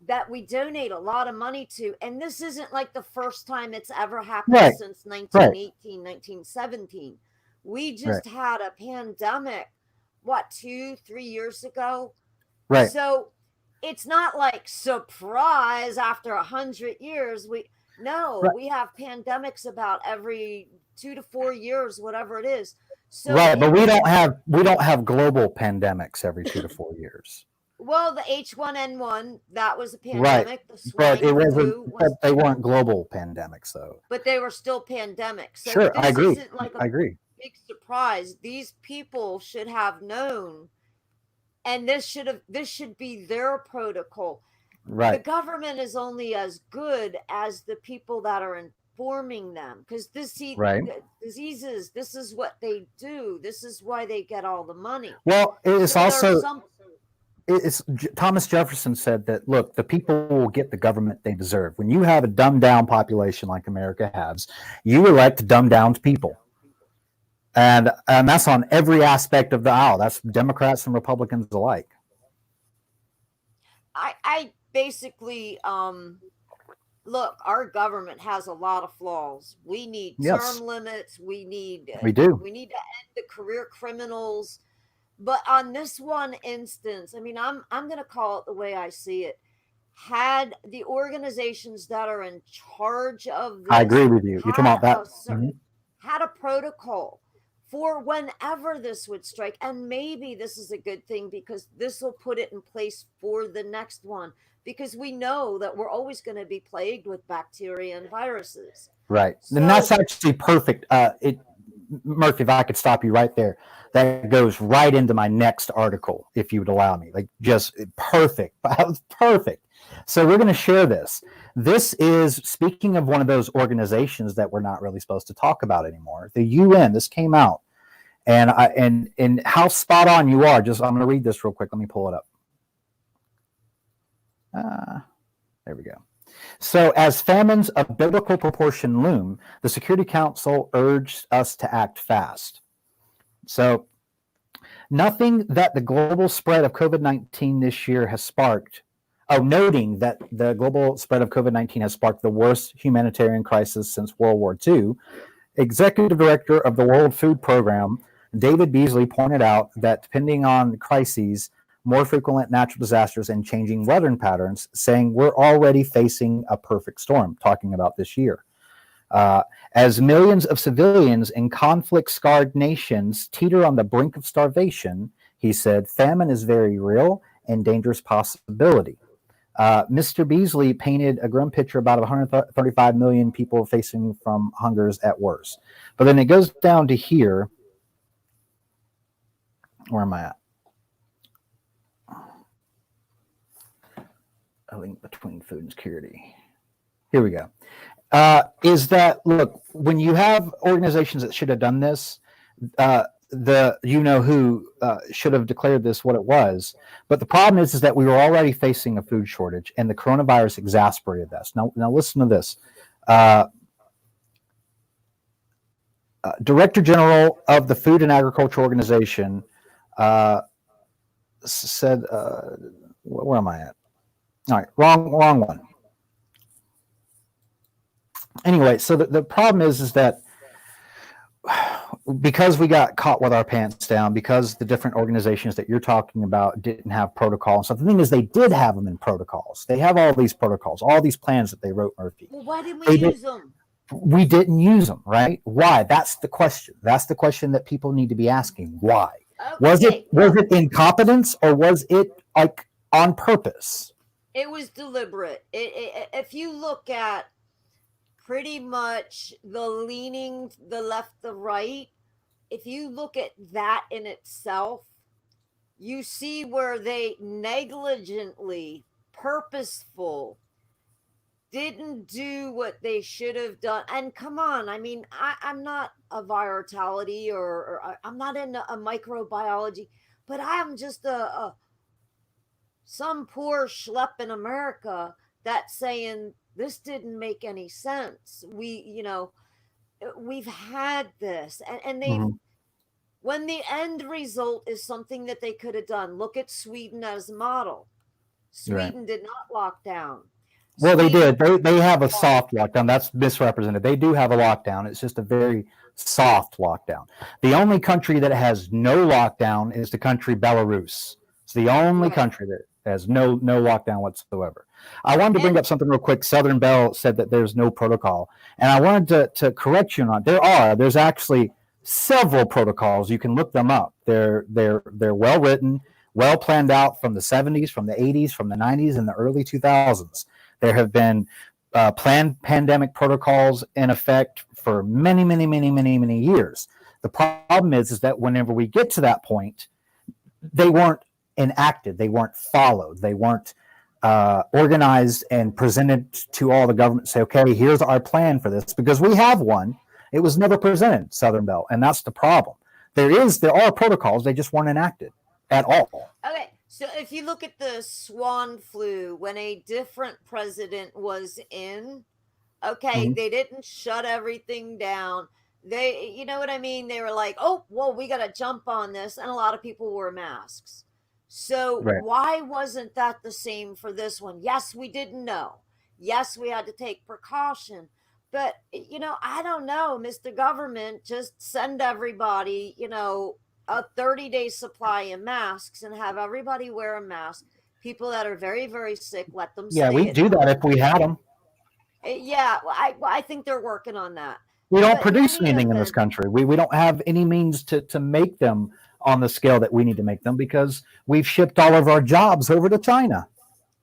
that we donate a lot of money to, and this isn't like the first time it's ever happened since 1918, 1917. We just had a pandemic, 2-3 years ago? Right. So it's not like surprise after 100 years. We have pandemics about every 2 to 4 years, whatever it is. So but we don't have global pandemics every 2 to 4 years. Well, the H1N1, that was a pandemic. The but it wasn't. But they weren't global pandemics, though. But they were still pandemics. So sure, I agree. Isn't like a big surprise. These people should have known, and this should be their protocol. Right. The government is only as good as the people that are informing them, because diseases, this is what they do. This is why they get all the money. Well, it's Thomas Jefferson said that, look, the people will get the government they deserve. When you have a dumbed down population like America has, you elect dumbed down people. And that's on every aspect of the aisle. That's Democrats and Republicans alike. I basically, look, our government has a lot of flaws. We need term limits. We do. We need to end the career criminals. But on this one instance, I mean, I'm going to call it the way I see it. Had the organizations that are in charge of this, I agree with you. You're talking about that. Had a protocol for whenever this would strike. And maybe this is a good thing because this will put it in place for the next one, because we know that we're always going to be plagued with bacteria and viruses. Right. And So that's actually perfect. Murphy, if I could stop you right there, that goes right into my next article, if you would allow me. Like, just perfect. Perfect. So we're going to share this. This is, speaking of one of those organizations that we're not really supposed to talk about anymore, the UN. This came out, and how spot on you are. Just, I'm going to read this real quick. Let me pull it up. There we go. So, as famines of biblical proportion loom, the Security Council urged us to act fast. So, nothing that the global spread of COVID-19 this year has sparked, noting that the global spread of COVID-19 has sparked the worst humanitarian crisis since World War II, Executive Director of the World Food Program, David Beasley, pointed out that depending on crises, more frequent natural disasters, and changing weather patterns, saying we're already facing a perfect storm, talking about this year. As millions of civilians in conflict-scarred nations teeter on the brink of starvation, he said, famine is very real and dangerous possibility. Mr. Beasley painted a grim picture about 135 million people facing from hungers at worst. But then it goes down to here. Where am I at? A link between food and security. Here we go. Is that, look, when you have organizations that should have done this, who should have declared this what it was. But the problem is that we were already facing a food shortage, and the coronavirus exacerbated this. Now listen to this. Director General of the Food and Agriculture Organization said, where am I at? All right, wrong one. Anyway, so the problem is that because we got caught with our pants down, because the different organizations that you're talking about didn't have protocol and stuff. The thing is, they did have them in protocols. They have all these protocols, all these plans that they wrote, Murphy. well, why didn't we use them? We didn't use them, right? Why? That's the question. That's the question that people need to be asking. Why? Okay. Was it incompetence, or was it like on purpose? It was deliberate. If you look at pretty much the leaning, the left, the right, if you look at that in itself, you see where they negligently, purposeful, didn't do what they should have done. And come on, I mean, I'm not a virology or I'm not in a microbiology, but I am just some poor schlep in America that's saying this didn't make any sense. We've had this, and they've when the end result is something that they could have done. Look at Sweden as a model. Sweden did not lock down. Well, they did. They have a soft lockdown. That's misrepresented. They do have a lockdown. It's just a very soft lockdown. The only country that has no lockdown is the country Belarus. It's the only country that has no lockdown whatsoever. I wanted to bring up something real quick. Southern Bell said that there's no protocol, and I wanted to correct you on that. There's actually several protocols. You can look them up. They're well written, well planned out from the 70s, from the 80s, from the 90s, and the early 2000s. There have been planned pandemic protocols in effect for many, many, many, many, many years. The problem is that whenever we get to that point, they weren't enacted, they weren't followed, they weren't organized and presented to all the government. Say, okay, here's our plan for this, because we have one. It was never presented, Southern Bell, and that's the problem. There are protocols, they just weren't enacted at all. Okay, so if you look at the swan flu, when a different president was in, they didn't shut everything down. They, you know what I mean? They were like, oh, well, we got to jump on this. And a lot of people wore masks. So why wasn't that the same for this one? Yes, we didn't know. Yes, we had to take precaution. But, I don't know, Mr. Government, just send everybody, a 30-day supply of masks and have everybody wear a mask. People that are very, very sick, let them stay. Yeah, we'd do that if we had them. Yeah, I think they're working on that. We don't But in produce any anything in this event, country. We don't have any means to make them on the scale that we need to make them because we've shipped all of our jobs over to China.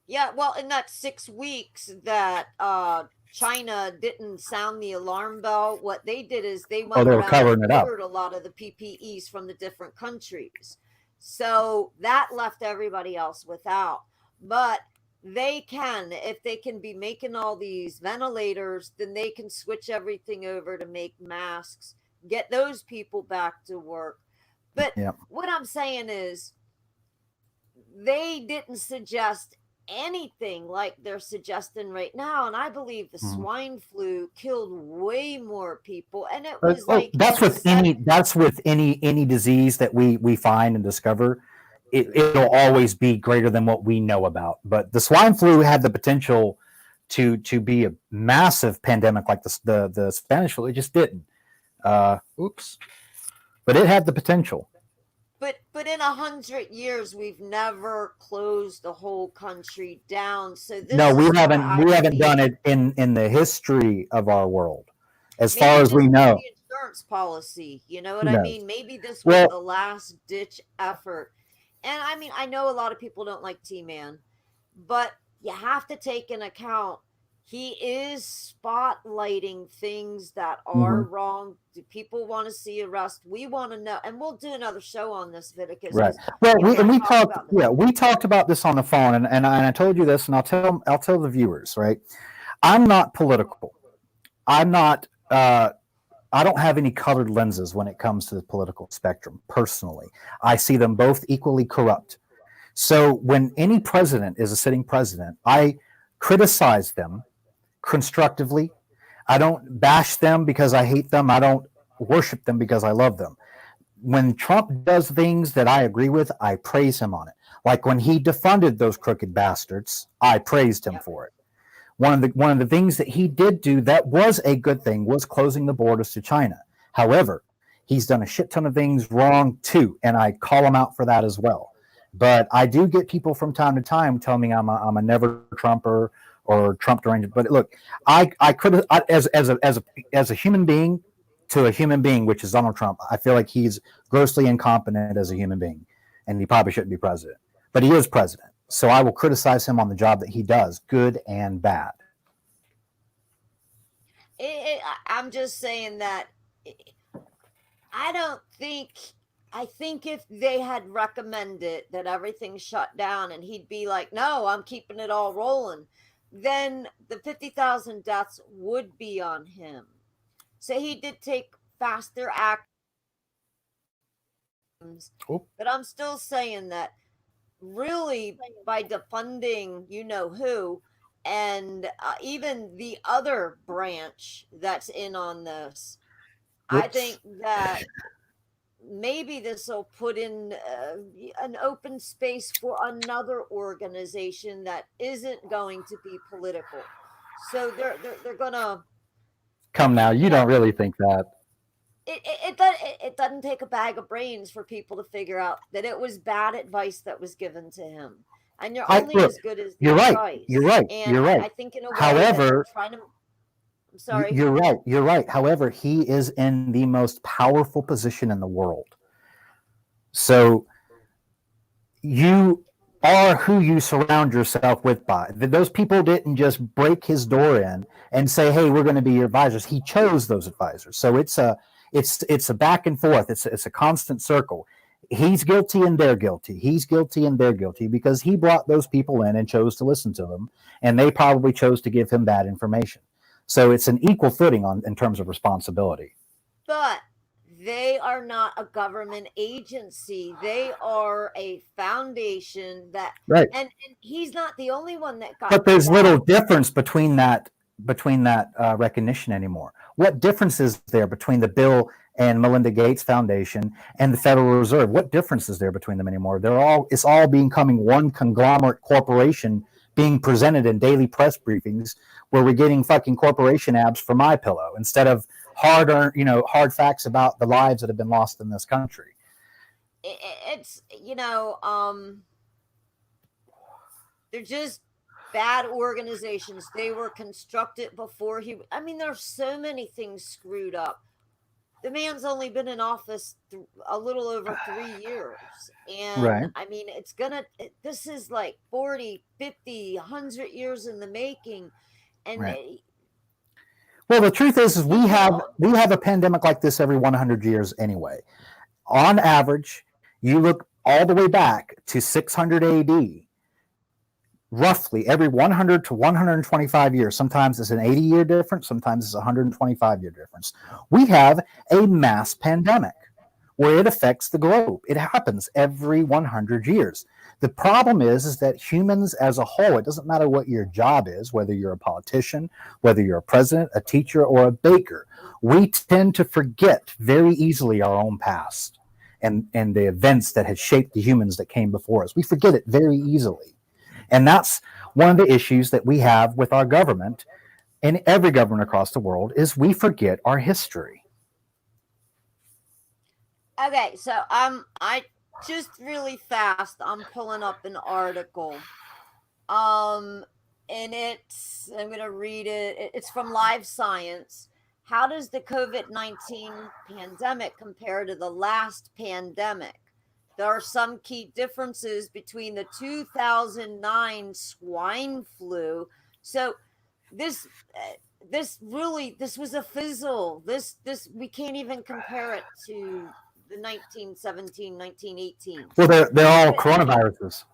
yeah, well, in that 6 weeks that China didn't sound the alarm bell, what they did is they Oh, went they were around and covering it up. ordered a lot of the PPEs from the different countries. So that left everybody else without. But they can, if they can be making all these ventilators, then they can switch everything over to make masks, get those people back to work. But Yeah. what I'm saying is, they didn't suggest anything like they're suggesting right now. And I believe the Mhm. swine flu killed way more people. And it was Oh, like in that's with any disease that we find and discover. It'll always be greater than what we know about. But the swine flu had the potential to be a massive pandemic like the Spanish flu. It just didn't. Oops. But it had the potential. but in 100 years we've never closed the whole country down. So No, this is why I we haven't believe done it in the history of our world, as far maybe as this we was know. the insurance policy. You know what Who I knows? mean? Maybe this was Well, the last ditch effort. And I mean, I know a lot of people don't like T-Man, but you have to take in account he is spotlighting things that are mhm, wrong. Do people want to see arrest? We want to know, and we'll do another show on this, Viticus, right. because Well, we want to we talk talked. about this. Yeah, we talked about this on the phone, and I told you this, and I'll tell the viewers. Right, I'm not political. I'm not. I don't have any colored lenses when it comes to the political spectrum. Personally, I see them both equally corrupt. So when any president is a sitting president, I criticize them constructively. I don't bash them because I hate them. I don't worship them because I love them. When Trump does things that I agree with, I praise him on it. Like when he defunded those crooked bastards, I praised him Yep. for it. One of the things that he did do that was a good thing was closing the borders to China. However, he's done a shit ton of things wrong too, and I call him out for that as well. But I do get people from time to time telling me I'm a never Trumper or Trump deranged. But look, I could as a human being to a human being, which is Donald Trump, I feel like he's grossly incompetent as a human being, and he probably shouldn't be president. But he is president, so I will criticize him on the job that he does, good and bad. I'm just saying that I don't think. I think if they had recommended that everything shut down and he'd be like, no, I'm keeping it all rolling, then the 50,000 deaths would be on him. So he did take faster actions. Oh. But I'm still saying that really by defunding you know who, and even the other branch that's in on this, I Whoops. think that maybe this will put in an open space for another organization that isn't going to be political. So they're gonna, Come now, you you know, don't really think that. it doesn't take a bag of brains for people to figure out that it was bad advice that was given to him, and you're I only look, as good as the you're right. You're advice. right. And You're I right. think in a way that they're However, trying to. I'm sorry. you're right. You're right. However, he is in the most powerful position in the world. So you are who you surround yourself with by. Those people didn't just break his door in and say, "Hey, we're going to be your advisors." He chose those advisors. So it's a back and forth. It's a constant circle. He's guilty and they're guilty. He's guilty and they're guilty because he brought those people in and chose to listen to them, and they probably chose to give him bad information. So it's an equal footing on in terms of responsibility. But they are not a government agency. They are a foundation that, Right. and he's not the only one that got But there's little bad. difference between that recognition anymore. What difference is there between the Bill and Melinda Gates Foundation and the Federal Reserve? What difference is there between them anymore? It's all becoming one conglomerate corporation being presented in daily press briefings where we're getting fucking corporation abs for my pillow instead of hard facts about the lives that have been lost in this country. It's they're just bad organizations. They were constructed before I mean, there's so many things screwed up. The man's only been in office a little over 3 years. And Right. I mean, this is like 40, 50, 100 years in the making. And Right. Well, the truth is we have a pandemic like this every 100 years anyway. On average, you look all the way back to 600 AD, roughly every 100 to 125 years. Sometimes it's an 80-year difference, sometimes it's a 125-year difference. We have a mass pandemic where it affects the globe. It happens every 100 years. The problem is that humans as a whole, it doesn't matter what your job is, whether you're a politician, whether you're a president, a teacher, or a baker, we tend to forget very easily our own past and the events that had shaped the humans that came before us. We forget it very easily. And that's one of the issues that we have with our government and every government across the world is we forget our history. Okay, so I just really fast, I'm pulling up an article. And I'm going to read it. It's from Live Science. How does the COVID-19 pandemic compare to the last pandemic? There are some key differences between the 2009 swine flu. So this was a fizzle. This we can't even compare it to the 1917, 1918. Well, they're all coronaviruses.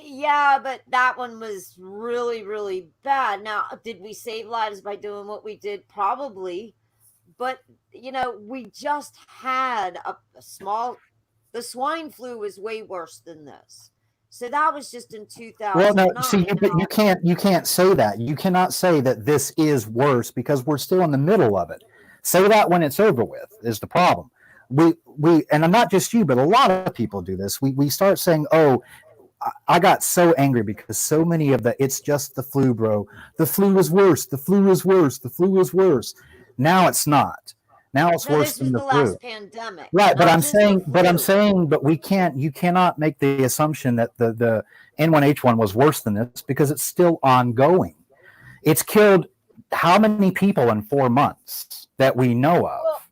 Yeah, but that one was really, really bad. Now, did we save lives by doing what we did? Probably. But, we just had a small... The swine flu was way worse than this. So that was just in 2009. Well, no, see, but you can't say that. You cannot say that this is worse because we're still in the middle of it. Say that when it's over with is the problem. We and I'm not just you, but a lot of people do this. We start saying, "Oh, I got so angry because so many of it's just the flu, bro. The flu is worse. The flu is worse. The flu is worse." Now it's not. Now it's worse than the flu. Last pandemic, right? But I'm saying, you cannot make the assumption that the N1H1 was worse than this because it's still ongoing. It's killed how many people in 4 months that we know of? Well,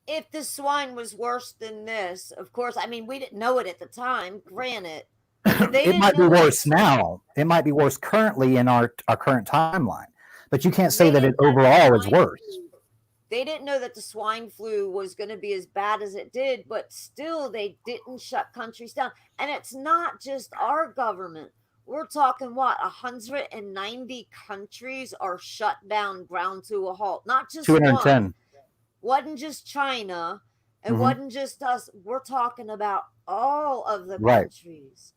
if the swine was worse than this, of course, I mean, we didn't know it at the time, granted. It might be worse now. It might be worse currently in our current timeline. But you can't say that it overall is worse. They didn't know that the swine flu was going to be as bad as it did, but still they didn't shut countries down. And it's not just our government. We're talking 190 countries are shut down, ground to a halt. Not just 210. one. Wasn't just China. It wasn't just us. We're talking about all of the countries.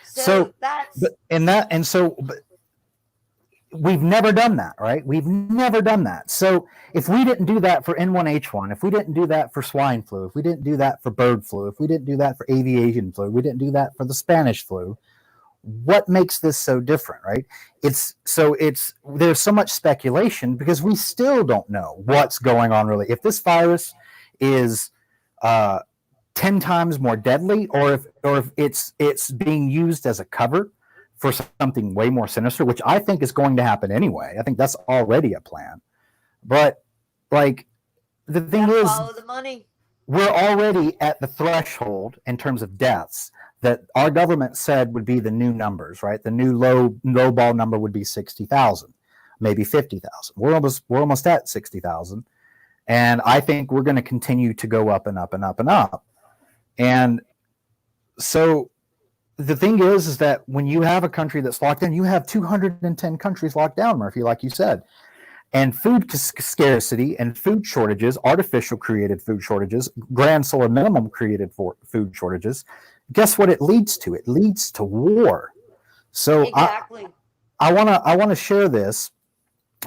So that's we've never done that, right? We've never done that. So if we didn't do that for N1H1, if we didn't do that for swine flu, if we didn't do that for bird flu, if we didn't do that for avian flu, we didn't do that for the Spanish flu, what makes this so different, right? There's so much speculation because we still don't know what's going on really. If this virus is 10 times more deadly or if it's being used as a cover for something way more sinister, which I think is going to happen anyway. I think that's already a plan. But the thing is, follow the money. We're already at the threshold in terms of deaths that our government said would be the new numbers, right? The new low ball number would be 60,000, maybe 50,000. We're almost at 60,000. And I think we're going to continue to go up and up and up and up. And so the thing is that when you have a country that's locked in, you have 210 countries locked down, Murphy, like you said. And food scarcity and food shortages, artificial created food shortages, grand solar minimum created food shortages, guess what it leads to? It leads to war. So exactly. I want to share this,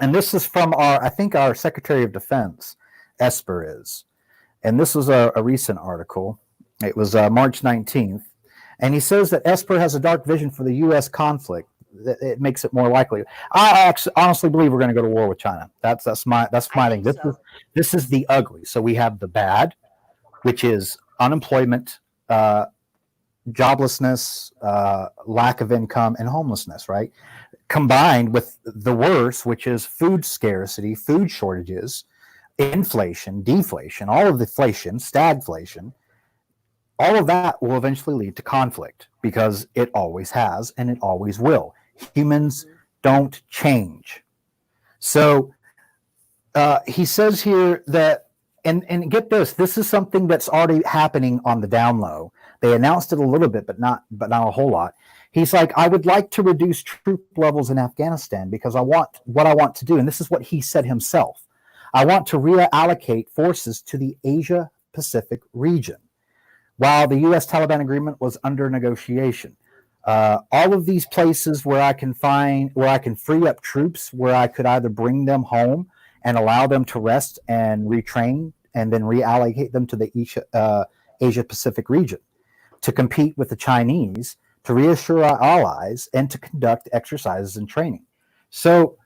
and this is from our Secretary of Defense, Esper is. And this was a recent article. It was March 19th. And he says that Esper has a dark vision for the U.S. conflict. It makes it more likely. I honestly believe we're going to go to war with China. That's my thing. This is the ugly. So we have the bad, which is unemployment, joblessness, lack of income, and homelessness, right? Combined with the worst, which is food scarcity, food shortages, inflation, deflation, all of the inflation, stagflation, all of that will eventually lead to conflict because it always has and it always will. Humans don't change. So he says here that, and get this is something that's already happening on the down low. They announced it a little bit, but not a whole lot. He's like, I would like to reduce troop levels in Afghanistan because I want to do, and this is what he said himself. I want to reallocate forces to the Asia Pacific region. While the U.S. Taliban agreement was under negotiation, all of these places where I can free up troops, where I could either bring them home and allow them to rest and retrain, and then reallocate them to the Asia Pacific region to compete with the Chinese, to reassure our allies, and to conduct exercises and training. So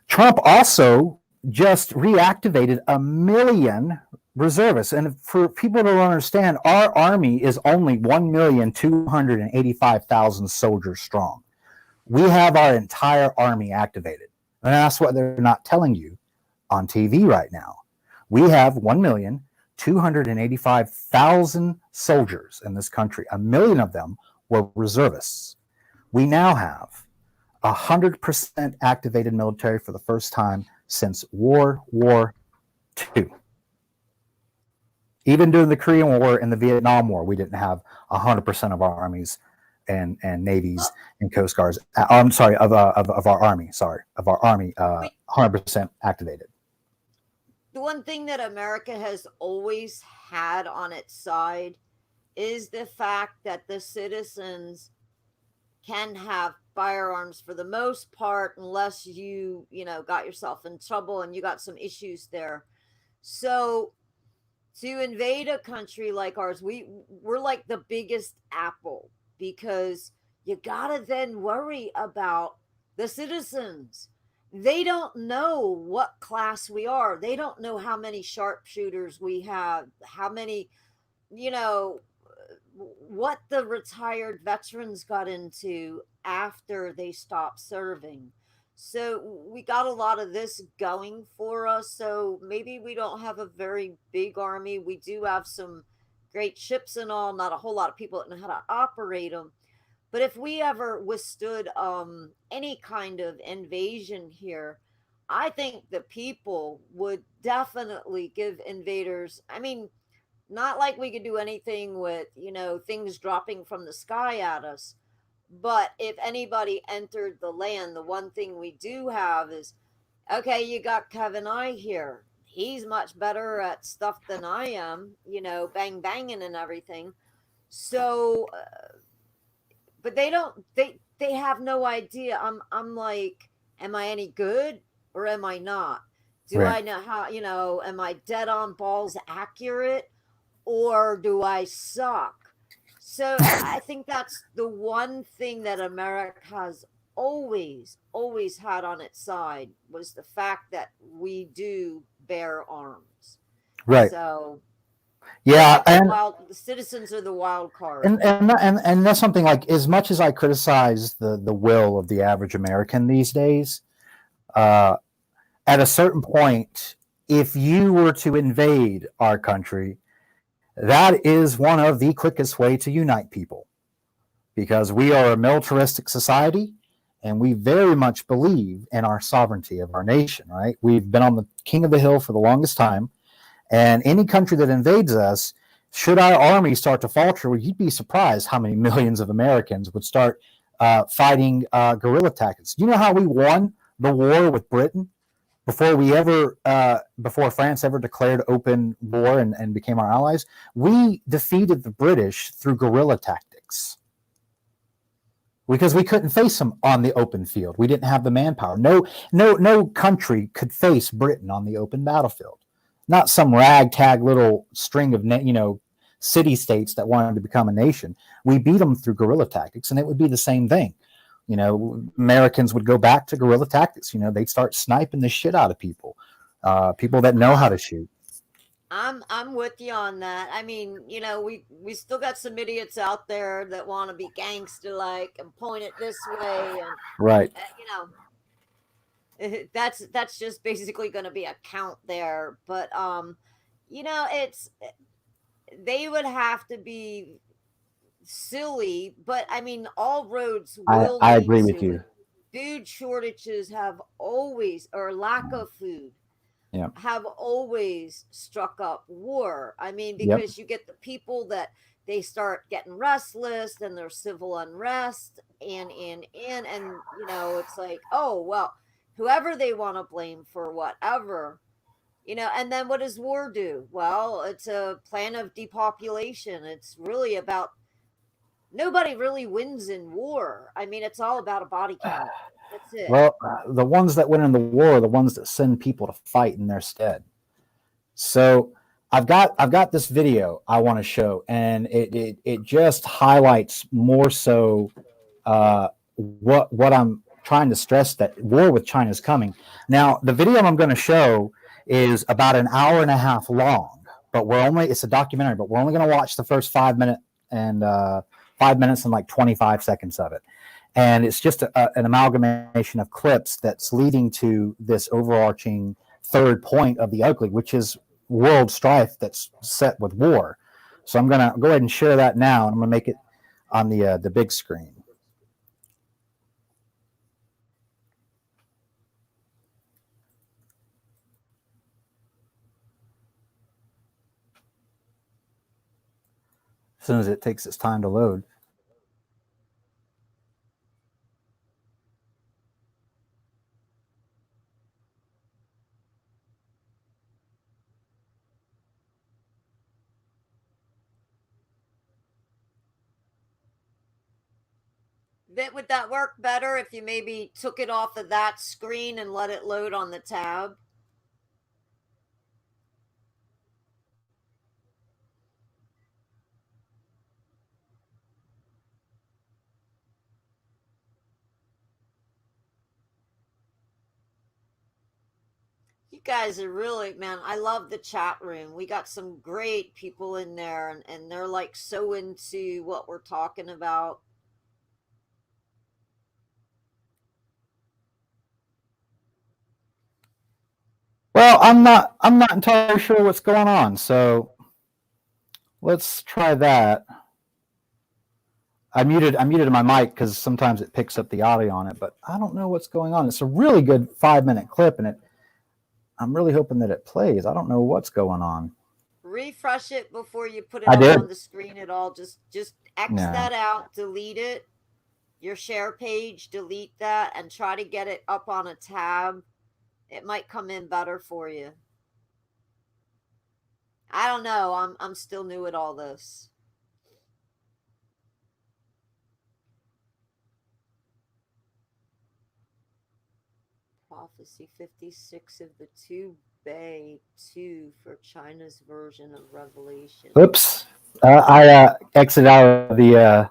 Trump also just reactivated 1 million reservists. And for people to understand, our army is only 1,285,000 soldiers strong. We have our entire army activated. And that's what they're not telling you on TV right now. We have 1,285,000 soldiers in this country. 1 million of them were reservists. We now have 100% activated military for the first time since World War II. Even during the Korean War and the Vietnam War, we didn't have 100% of our armies and navies and coast guards. I'm sorry, of our army. 100% activated. The one thing that America has always had on its side is the fact that the citizens can have firearms for the most part, unless you got yourself in trouble and you got some issues there. So to invade a country like ours, we're like the biggest apple, because you gotta then worry about the citizens. They don't know what class we are. They don't know how many sharpshooters we have, how many, what the retired veterans got into after they stopped serving. So we got a lot of this going for us. So maybe we don't have a very big army. We do have some great ships and all, not a whole lot of people that know how to operate them. But if we ever withstood any kind of invasion here, I think the people would definitely give invaders, I mean, not like we could do anything with, things dropping from the sky at us. But if anybody entered the land, the one thing we do have is, okay, you got Kevin I here. He's much better at stuff than I am, bang banging and everything. So, but they have no idea. I'm like, am I any good or am I not? Do I know how, am I dead on balls accurate, or do I suck? So I think that's the one thing that America has always had on its side, was the fact that we do bear arms. Right. So yeah, and the citizens are the wild card. And that's something, like, as much as I criticize the will of the average American these days, at a certain point, if you were to invade our country, that is one of the quickest way to unite people, because we are a militaristic society and we very much believe in our sovereignty of our nation, right? We've been on the king of the hill for the longest time, and any country that invades us, should our army start to falter, well, you'd be surprised how many millions of Americans would start fighting guerrilla tactics. You know how we won the war with Britain? Before France ever declared open war and became our allies, we defeated the British through guerrilla tactics, because we couldn't face them on the open field. We didn't have the manpower. No country could face Britain on the open battlefield. Not some ragtag little string of city states that wanted to become a nation. We beat them through guerrilla tactics, and it would be the same thing. Americans would go back to guerrilla tactics. They'd start sniping the shit out of people that know how to shoot. I'm with you on that. I mean, we still got some idiots out there that want to be gangster like and point it this way, and Right. that's just basically going to be a count there. But it's they would have to be silly, but I mean, all roads will I lead agree with to you. it. Food shortages have always, or lack of food, Yeah. have always struck up war. I mean, Yep. because you get the people that they start getting restless and there's civil unrest and it's like, oh well, whoever they want to blame for whatever. And then what does war do? Well, it's a plan of depopulation. It's really about nobody really wins in war. I mean, it's all about a body count. That's it. Well, the ones that win in the war are the ones that send people to fight in their stead. So I've got this video I want to show, and it just highlights more so what I'm trying to stress, that war with China is coming. Now, the video I'm going to show is about an hour and a half long, but it's a documentary, but we're only going to watch the first 5 minutes and 5 minutes and like 25 seconds of it. And it's just an amalgamation of clips that's leading to this overarching third point of the ugly, which is world strife that's set with war. So I'm going to go ahead and share that now, and I'm going to make it on the big screen. As soon as it takes its time to load. Would that work better if you maybe took it off of that screen and let it load on the tab? You guys are really, man, I love the chat room. We got some great people in there, and they're like so into what we're talking about. Well, I'm not entirely sure what's going on, so let's try that. I muted my mic because sometimes it picks up the audio on it, but I don't know what's going on. It's a really good 5-minute clip, and I'm really hoping that it plays. I don't know what's going on. Refresh it before you put it I up did. on the screen at all. Just X that out, delete it. Your share page, delete that, and try to get it up on a tab. It might come in better for you. I don't know. I'm still new at all this. Prophecy 56 of the 2 2 for China's version of Revelation. Oops. I exited out of the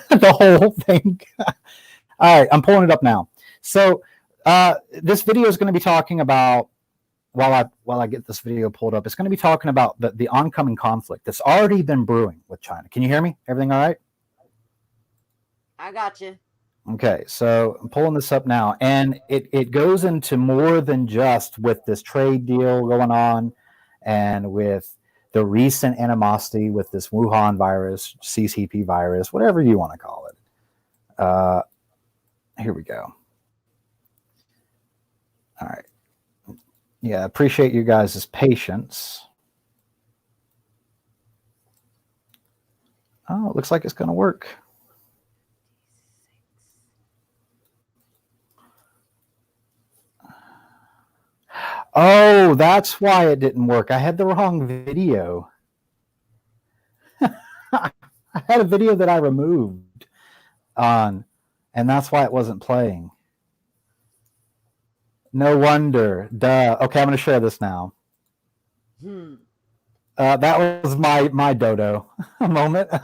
the whole thing. All right, I'm pulling it up now. So this video is going to be talking about, while I get this video pulled up, it's going to be talking about the oncoming conflict that's already been brewing with China. Can you hear me? Everything all right? I got you. Okay, so I'm pulling this up now, and it goes into more than just with this trade deal going on and with the recent animosity with this Wuhan virus, CCP virus, whatever you want to call it. Here we go. All right. Yeah, appreciate you guys' patience. Oh, it looks like it's going to work. Oh, that's why it didn't work. I had the wrong video. I had a video that I removed on, and that's why it wasn't playing. No wonder. Duh. Okay, I'm going to share this now. That was my dodo moment. All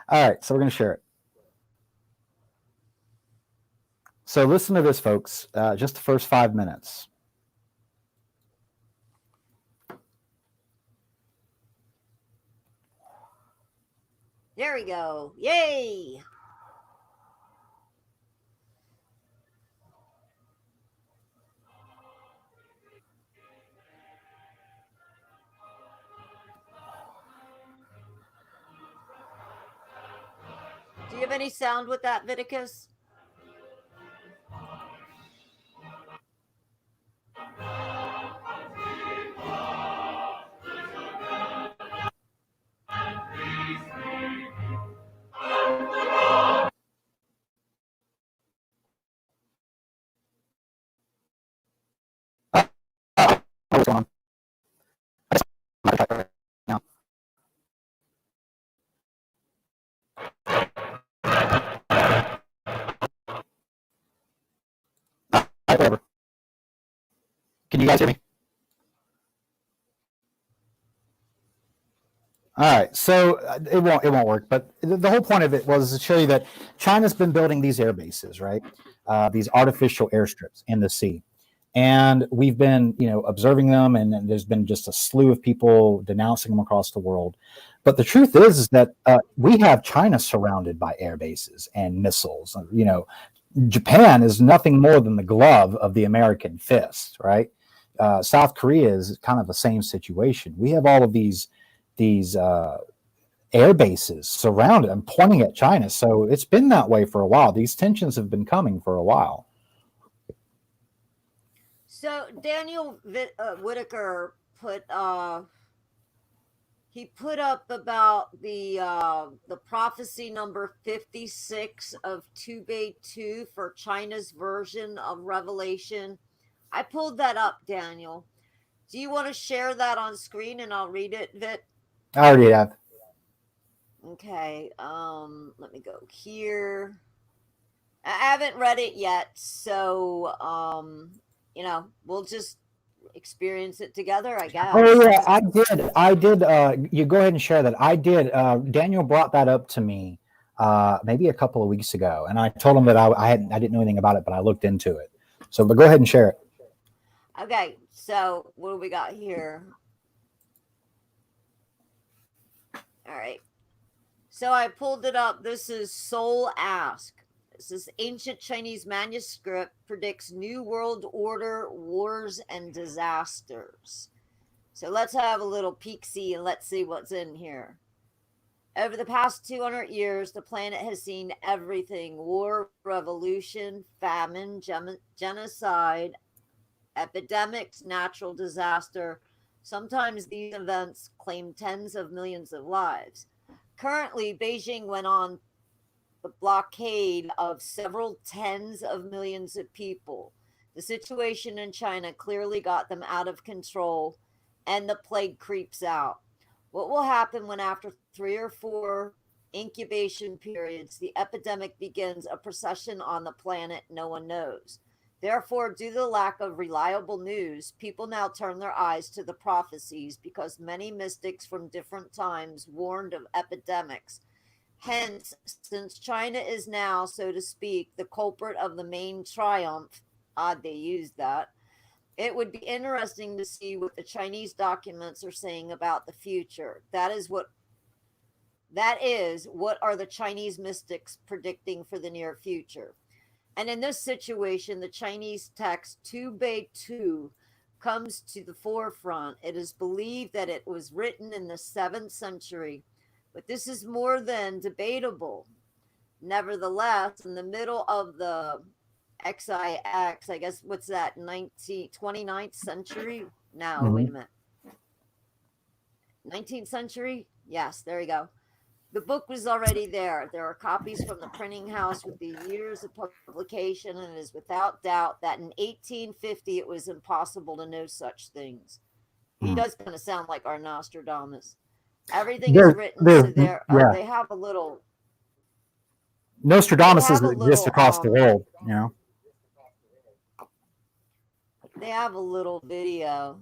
right, so we're going to share it. So listen to this, folks. Just the first 5 minutes. There we go. Yay! Do you have any sound with that, Viticus? What's going on? Now. Whatever. Can you guys hear me? All right, so it won't work. But the whole point of it was to show you that China's been building these air bases, right? These artificial airstrips in the sea, and we've been observing them, and there's been just a slew of people denouncing them across the world. But the truth is that we have China surrounded by air bases and missiles. Japan is nothing more than the glove of the American fist, right? South Korea is kind of the same situation. We have all of these air bases surrounded and pointing at China. So it's been that way for a while. These tensions have been coming for a while. So Daniel Whitaker put he put up about the prophecy number 56 of 2B2 for China's version of Revelation. I pulled that up, Daniel. Do you want to share that on screen and I'll read it, Vit? I already have. Okay, let me go here. I haven't read it yet, so we'll just experience it together, I guess. Oh yeah, I did. You go ahead and share that. I did. Daniel brought that up to me maybe a couple of weeks ago, and I told him that I didn't know anything about it, but I looked into it. So, but go ahead and share it. Okay, so what do we got here? All right. So I pulled it up. This is Soul Ask. This ancient Chinese manuscript predicts new world order, wars, and disasters. So let's have a little peek-see and let's see what's in here. Over the past 200 years, the planet has seen everything: war, revolution, famine, genocide, epidemics, natural disaster. Sometimes these events claim tens of millions of lives. Currently, Beijing went on the blockade of several tens of millions of people. The situation in China clearly got them out of control, and the plague creeps out. What will happen when, after 3 or 4 incubation periods, the epidemic begins a procession on the planet? No one knows. Therefore, due to the lack of reliable news, people now turn their eyes to the prophecies because many mystics from different times warned of epidemics. Hence, since China is now, so to speak, the culprit of the main triumph, odd they used that, it would be interesting to see what the Chinese documents are saying about the future. That is what are the Chinese mystics predicting for the near future. And in this situation, the Chinese text 2B2 comes to the forefront. It is believed that it was written in the 7th century, but this is more than debatable. Nevertheless, in the middle of the XIX, I guess, what's that, 29th century? No, wait a minute. 19th century? Yes, there you go. The book was already there. There are copies from the printing house with the years of publication, and it is without doubt that in 1850 it was impossible to know such things. He does kind of sound like our Nostradamus. Everything is written, so they have a little... Nostradamus exist across the world, They have a little video.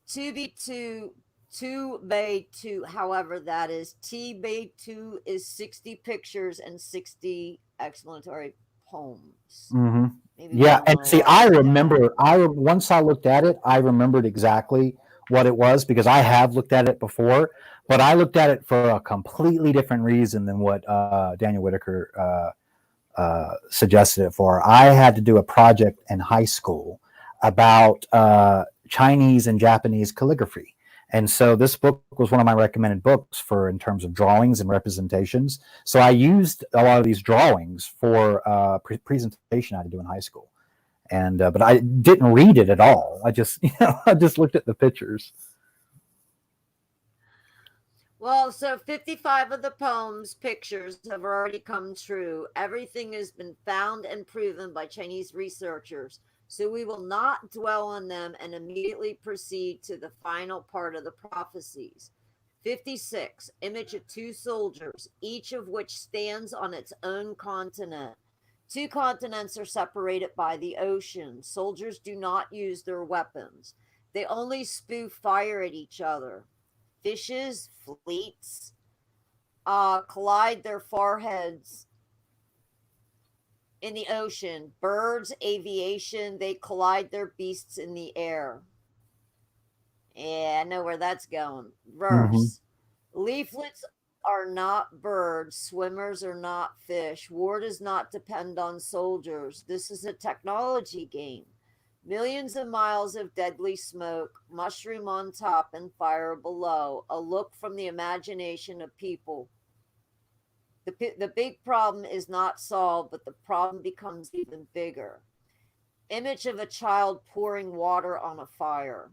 2B2, however, that is TB2 is 60 pictures and 60 explanatory poems. Yeah, and see, I remember. Once I looked at it, I remembered exactly what it was, because I have looked at it before, but I looked at it for a completely different reason than what Daniel Whitaker suggested it for. I had to do a project in high school about Chinese and Japanese calligraphy. And so this book was one of my recommended books for in terms of drawings and representations. So I used a lot of these drawings for presentation I had to do in high school. And but I didn't read it at all. I just I just looked at the pictures. Well, so 55 of the poem's pictures have already come true. Everything has been found and proven by Chinese researchers. So we will not dwell on them and immediately proceed to the final part of the prophecies. 56, image of two soldiers, each of which stands on its own continent. Two continents are separated by the ocean. Soldiers do not use their weapons. They only spew fire at each other. Fishes, fleets, collide their foreheads in the ocean. Birds, aviation, they collide their beasts in the air. Yeah, I know where that's going. Verse. Leaflets are not birds. Swimmers are not fish. War does not depend on soldiers. This is a technology game. Millions of miles of deadly smoke, mushroom on top and fire below. A look from the imagination of people. The big problem is not solved, but the problem becomes even bigger. Image of a child pouring water on a fire.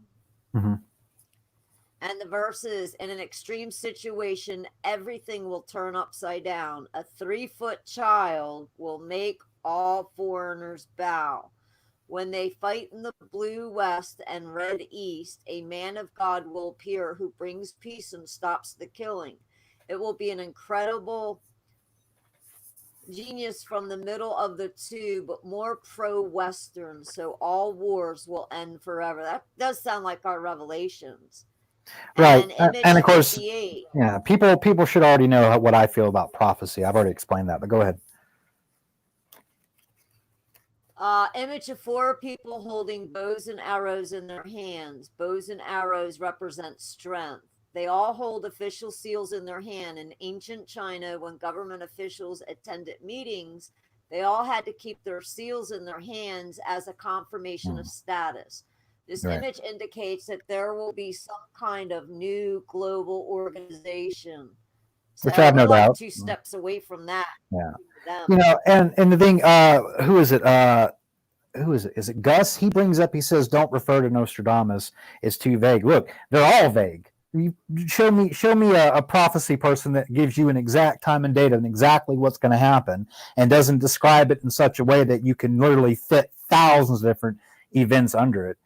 And the verse is, in an extreme situation, everything will turn upside down. A 3-foot child will make all foreigners bow. When they fight in the blue west and red east, a man of God will appear who brings peace and stops the killing. It will be an incredible genius from the middle of the two, but more pro-Western, so all wars will end forever. That does sound like our Revelations. Right. And of course, 58. yeah, people should already know what I feel about prophecy. I've already explained that, but go ahead. Image of 4 people holding bows and arrows in their hands. Bows and arrows represent strength. They all hold official seals in their hand. In ancient China, when government officials attended meetings, they all had to keep their seals in their hands as a confirmation of status. This image indicates that there will be some kind of new global organization. So Which I have no doubt. 2 steps away from that. Yeah. And the thing, who is it? Who is it? Is it Gus? He brings up, he says, don't refer to Nostradamus. It's too vague. Look, they're all vague. You show me a prophecy person that gives you an exact time and date and exactly what's going to happen and doesn't describe it in such a way that you can literally fit thousands of different events under it.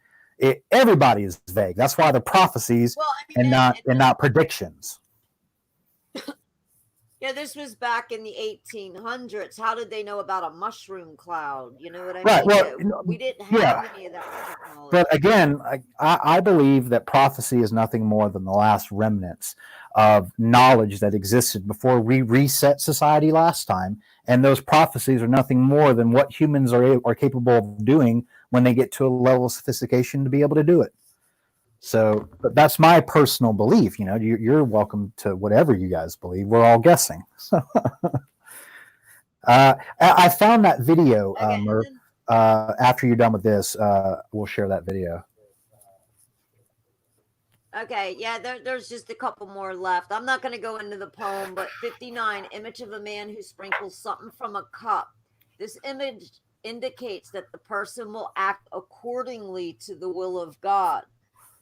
Everybody is vague. That's why they're prophecies and not predictions. Yeah, this was back in the 1800s. How did they know about a mushroom cloud? You know what I mean? Right. Well, we didn't have any of that technology. But again, I believe that prophecy is nothing more than the last remnants of knowledge that existed before we reset society last time. And those prophecies are nothing more than what humans are capable of doing when they get to a level of sophistication to be able to do it. So, but that's my personal belief. You know, you're welcome to whatever you guys believe. We're all guessing. So, I found that video, Murph. After you're done with this, we'll share that video. Okay, yeah, there's just a couple more left. I'm not going to go into the poem, but 59, image of a man who sprinkles something from a cup. This image indicates that the person will act accordingly to the will of God.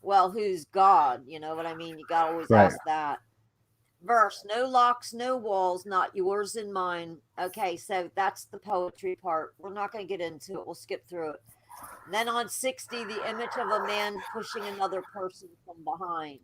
Well, who's God? You know what I mean? You got to always ask that. Verse, no locks, no walls, not yours and mine. Okay, so that's the poetry part. We're not going to get into it. We'll skip through it. And then on 60, the image of a man pushing another person from behind.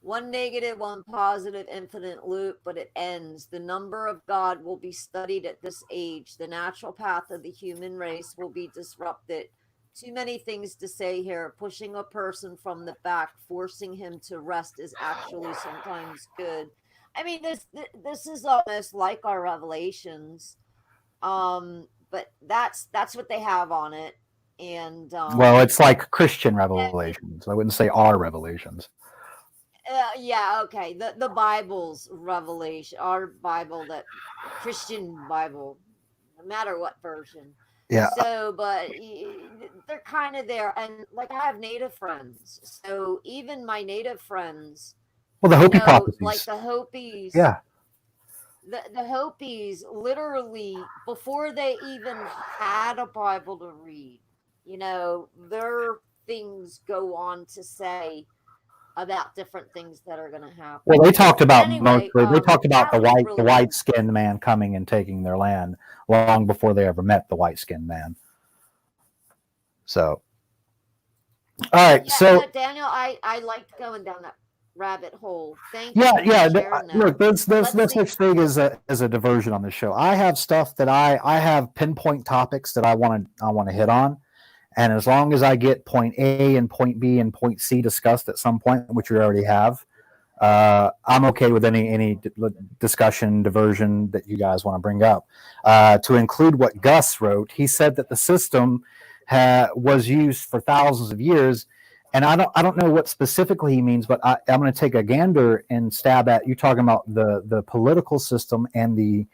One negative, one positive, infinite loop, but it ends. The number of God will be studied at this age. The natural path of the human race will be disrupted. Too many things to say here. Pushing a person from the back, forcing him to rest is actually sometimes good. I mean, this is almost like our Revelations. but that's what they have on it. And Well, it's like Christian revelations. I wouldn't say our revelations. yeah, okay. The Bible's revelation, our Bible, that Christian Bible, no matter what version. Yeah. So, but they're kind of there, and like I have Native friends, so even my Native friends, Well, the you Hopi know, like prophecies. the Hopis, Yeah. the Hopis, literally before they even had a Bible to read, you know, their things go on to say about different things that are going to Well, happen. they talked But about anyway, mostly. They talked about that was the really white cool. skinned man coming and taking their land long before they ever met the white skinned man. So, all right. Yeah, no, So, Daniel, I liked going down that rabbit hole. Thank yeah, you for yeah. sharing that. Look, there's Let's no see. such thing as a diversion on the show. I have stuff that I have pinpoint topics that I want to hit on, and as long as I get point A and point B and point C discussed at some point, which we already have, I'm okay with any discussion diversion that you guys want to bring up. To include what Gus wrote, he said that the system was used for thousands of years, and I don't know what specifically he means, but I'm going to take a gander and stab at you talking about the political system and the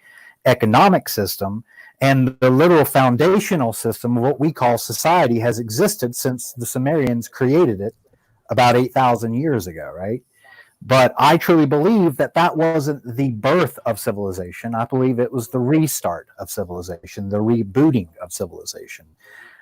economic system. And the literal foundational system of what we call society has existed since the Sumerians created it about 8,000 years ago, right? But I truly believe that that wasn't the birth of civilization. I believe it was the restart of civilization, the rebooting of civilization.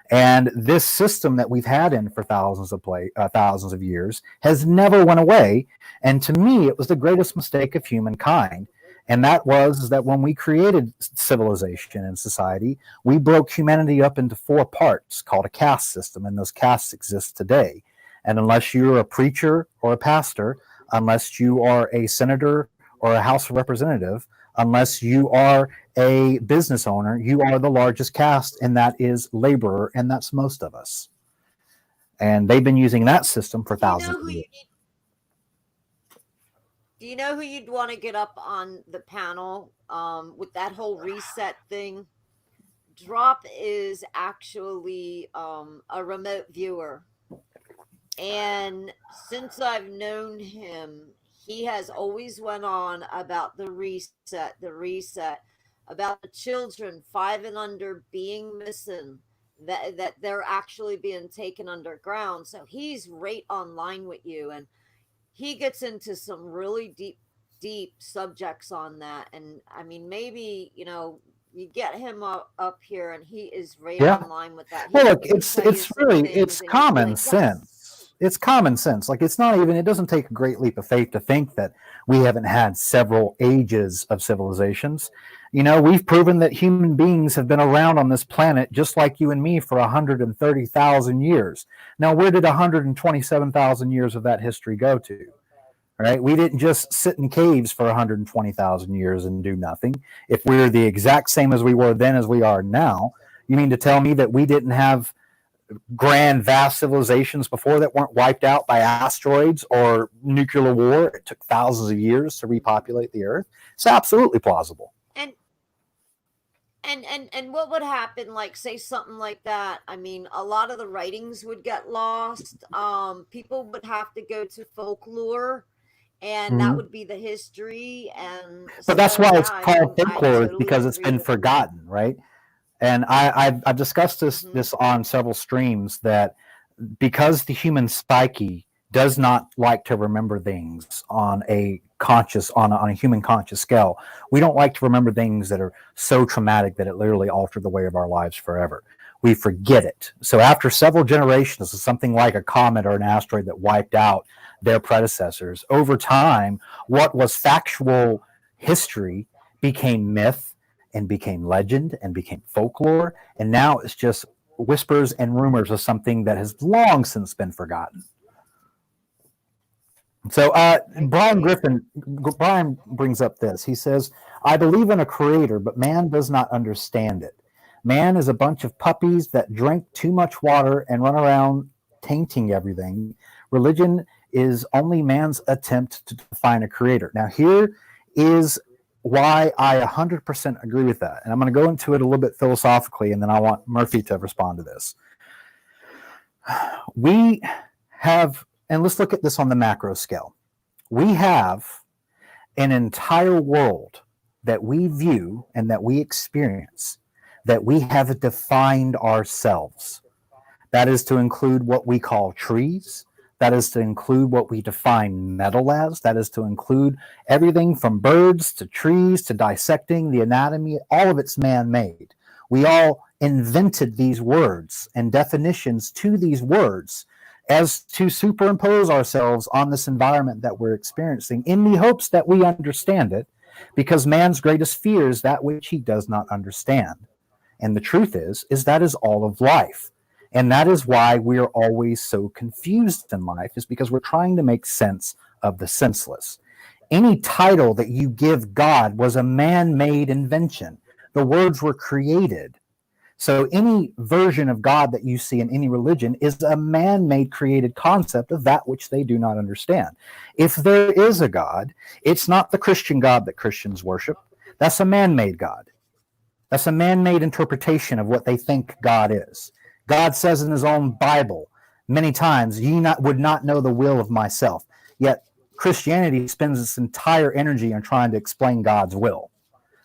And this system that we've had in for thousands of years has never went away. And to me, it was the greatest mistake of humankind. And that was that when we created civilization and society, we broke humanity up into four parts called a caste system. And those castes exist today. And unless you're a preacher or a pastor, unless you are a senator or a House representative, unless you are a business owner, you are the largest caste, and that is laborer, and that's most of us. And they've been using that system for Do you thousands know of who years. you do you know who you'd want to get up on the panel with that whole reset thing? Drop is actually a remote viewer. And since I've known him, he has always went on about the reset, about the children 5 and under being missing, that they're actually being taken underground. So he's right online with you, and he gets into some really deep subjects on that. And I mean, maybe you get him up here, and he is right Yeah. online with that. Well, He look, can tell you it's some really things, it's and you'd be common like, yes. sense. It's common sense. Like it's not even. It doesn't take a great leap of faith to think that we haven't had several ages of civilizations. You know, we've proven that human beings have been around on this planet just like you and me for 130,000 years. Now, where did 127,000 years of that history go to? Right? We didn't just sit in caves for 120,000 years and do nothing. If we're the exact same as we were then as we are now, you mean to tell me that we didn't have grand, vast civilizations before that weren't wiped out by asteroids or nuclear war? It took thousands of years to repopulate the Earth. It's absolutely plausible. And and what would happen, like, say something like that? I mean, a lot of the writings would get lost. People would have to go to folklore, and that Mhm. would be the history. And But that's so why yeah, it's I called mean, I folklore, totally because it's agree been with you. forgotten, right? And I've discussed Hmm. this on several streams that because the human psyche does not like to remember things on a on a human conscious scale, we don't like to remember things that are so traumatic that it literally altered the way of our lives forever. We forget it. So after several generations of something like a comet or an asteroid that wiped out their predecessors, over time, what was factual history became myth and became legend and became folklore, and now it's just whispers and rumors of something that has long since been forgotten. So I agree. Brian brings up this. He says, I believe in a creator, but man does not understand it. Man is a bunch of puppies that drink too much water and run around tainting everything. Religion is only man's attempt to define a creator. Now, here is why I 100% agree with that. And I'm going to go into it a little bit philosophically, and then I want Murphy to respond to this. We have, and let's look at this on the macro scale. We have an entire world that we view and that we experience, that we have defined ourselves. That is to include what we call trees. That is to include what we define metal as. That is to include everything from birds to trees to dissecting the anatomy. All of it's man-made. We all invented these words and definitions to these words as to superimpose ourselves on this environment that we're experiencing in the hopes that we understand it, because man's greatest fear is that which he does not understand. And the truth is that is all of life. And that is why we are always so confused in life, is because we're trying to make sense of the senseless. Any title that you give God was a man-made invention. The words were created. So any version of God that you see in any religion is a man-made created concept of that which they do not understand. If there is a God, it's not the Christian God that Christians worship. That's a man-made God. That's a man-made interpretation of what they think God is. God says in his own Bible many times, would not know the will of myself. Yet Christianity spends its entire energy on trying to explain God's will.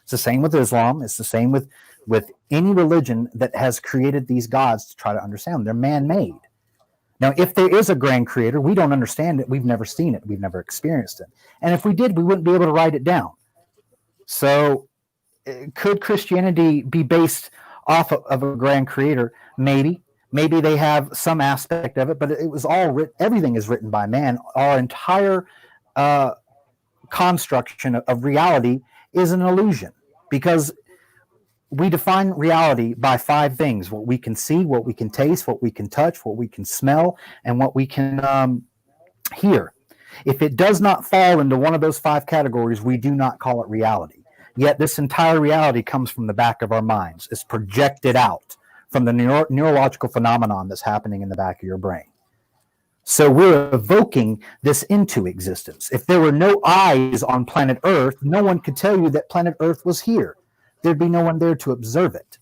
It's the same with Islam. It's the same with any religion that has created these gods to try to understand them. They're man-made. Now, if there is a grand creator, we don't understand it. We've never seen it. We've never experienced it. And if we did, we wouldn't be able to write it down. So could Christianity be based off of a grand creator? Maybe they have some aspect of it, but it was all written. Everything is written by man. Our entire construction of reality is an illusion, because we define reality by 5 things: what we can see, what we can taste, what we can touch, what we can smell, and what we can hear. If it does not fall into one of those 5 categories, we do not call it reality. Yet this entire reality comes from the back of our minds. It's projected out from the neurological phenomenon that's happening in the back of your brain. So we're evoking this into existence. If there were no eyes on planet Earth, no one could tell you that planet Earth was here. There'd be no one there to observe it.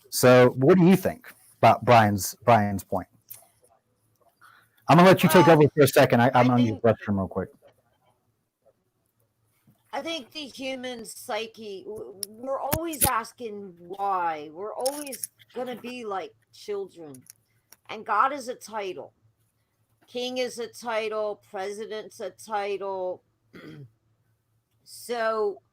So what do you think about Brian's point? I'm going to let you take over for a second. I'm going to use the restroom real quick. I think the human psyche, we're always asking why. We're always going to be like children. And God is a title. King is a title. President's a title. So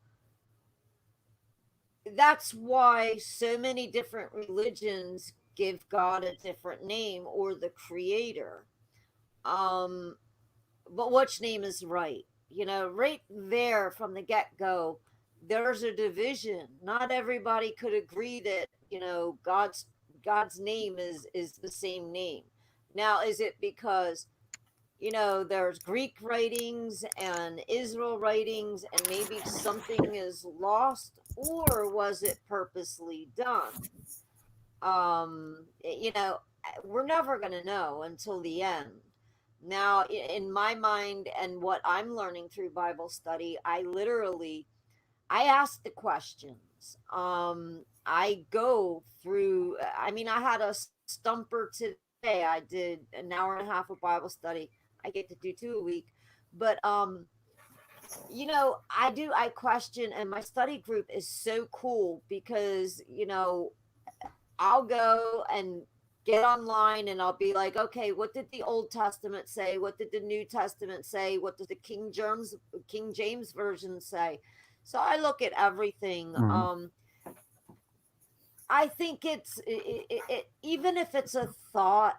that's why so many different religions give God a different name, or the creator. But which name is right? Right there from the get-go, there's a division. Not everybody could agree that God's name is the same name. Now, is it because there's Greek writings and Israel writings, and maybe something is lost, or was it purposely done? We're never going to know until the end. Now, in my mind and what I'm learning through Bible study, I ask the questions. I go through, I had a stumper today. I did an hour and a half of Bible study. I get to do 2 a week. But, I question, and my study group is so cool because, I'll go and get online and I'll be like, okay, what did the Old Testament say? What did the New Testament say? What does the King James version say? So I look at everything. Mhm. I think it's even if it's a thought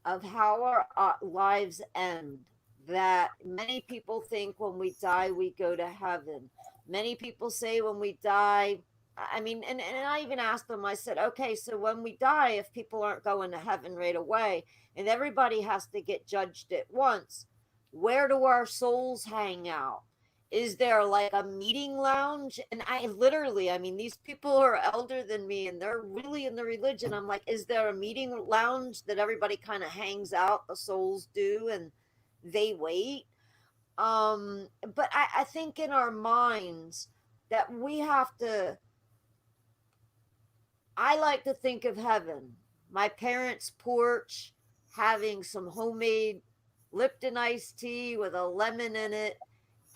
of how our lives end, that many people think when we die we go to heaven. Many people say when we die, and I even asked them, I said, okay, so when we die, if people aren't going to heaven right away and everybody has to get judged at once, where do our souls hang out? Is there like a meeting lounge? And these people are elder than me and they're really in the religion. I'm like, is there a meeting lounge that everybody kind of hangs out, the souls do, and they wait? But I think in our minds that we have to, I like to think of heaven, my parents' porch, having some homemade Lipton iced tea with a lemon in it,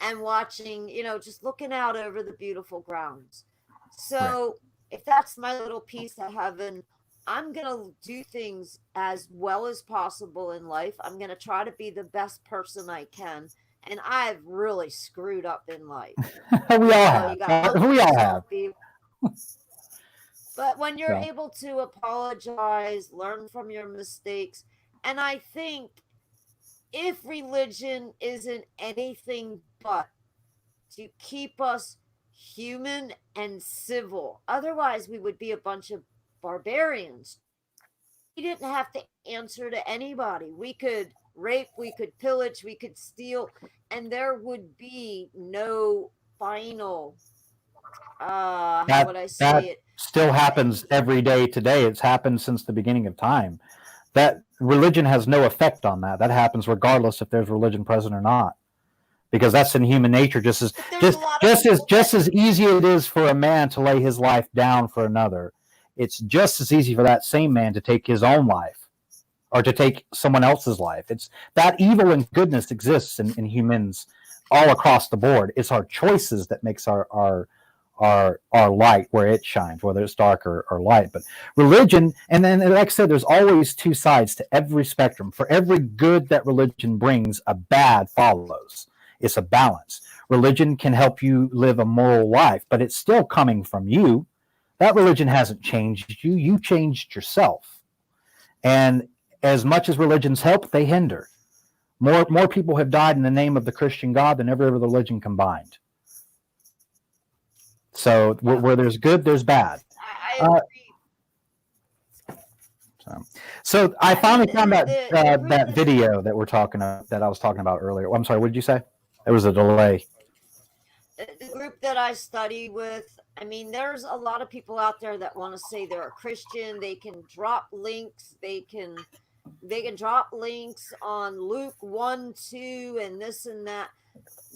and watching, just looking out over the beautiful grounds. Right. So, if that's my little piece of heaven, I'm going to do things as well as possible in life. I'm going to try to be the best person I can. And I've really screwed up in life. We all have. You got We all have. people. But when you're So, able to apologize, learn from your mistakes, and I think if religion isn't anything but to keep us human and civil, otherwise, we would be a bunch of barbarians. We didn't have to answer to anybody. We could rape, we could pillage, we could steal, and there would be no final, how would I say that it? still happens every day today. It's happened since the beginning of time. That religion has no effect on that. That happens regardless if there's religion present or not, because that's in human nature. Just as easy it is for a man to lay his life down for another, it's just as easy for that same man to take his own life or to take someone else's life. It's that evil and goodness exists in humans all across the board. It's our choices that makes our light where it shines, whether it's dark or light. But religion, and then like I said, there's always two sides to every spectrum. For every good that religion brings, a bad follows. It's a balance. Religion can help you live a moral life, but it's still coming from you. That religion hasn't changed you. You changed yourself. And as much as religions help, they hinder. More people have died in the name of the Christian God than every other religion combined. So where there's good, there's bad. I agree. So I finally found that video that I was talking about earlier. I'm sorry, what did you say? There was a delay. The group that I study with, I mean, there's a lot of people out there that want to say they're a Christian. They can drop links. They can drop links on Luke 1, 2, and this and that.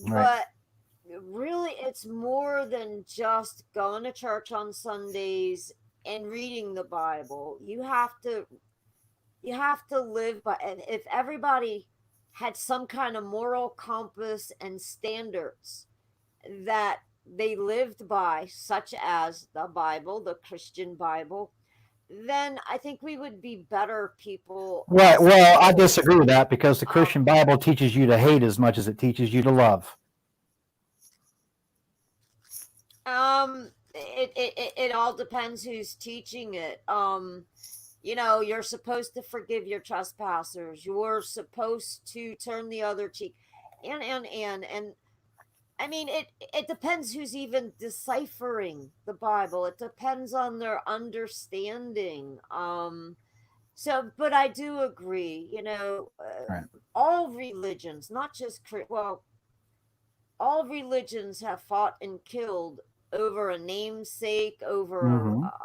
Right. But really, it's more than just going to church on Sundays and reading the Bible. You have to live by, and if everybody had some kind of moral compass and standards that they lived by, such as the Bible, the Christian Bible, then I think we would be better people. Right. Well, I disagree with that because the Christian Bible teaches you to hate as much as it teaches you to love. It all depends who's teaching it. You're supposed to forgive your trespassers. You're supposed to turn the other cheek. And I mean, it depends who's even deciphering the Bible. It depends on their understanding. But I do agree, Right. all religions, not just, all religions have fought and killed over a namesake, over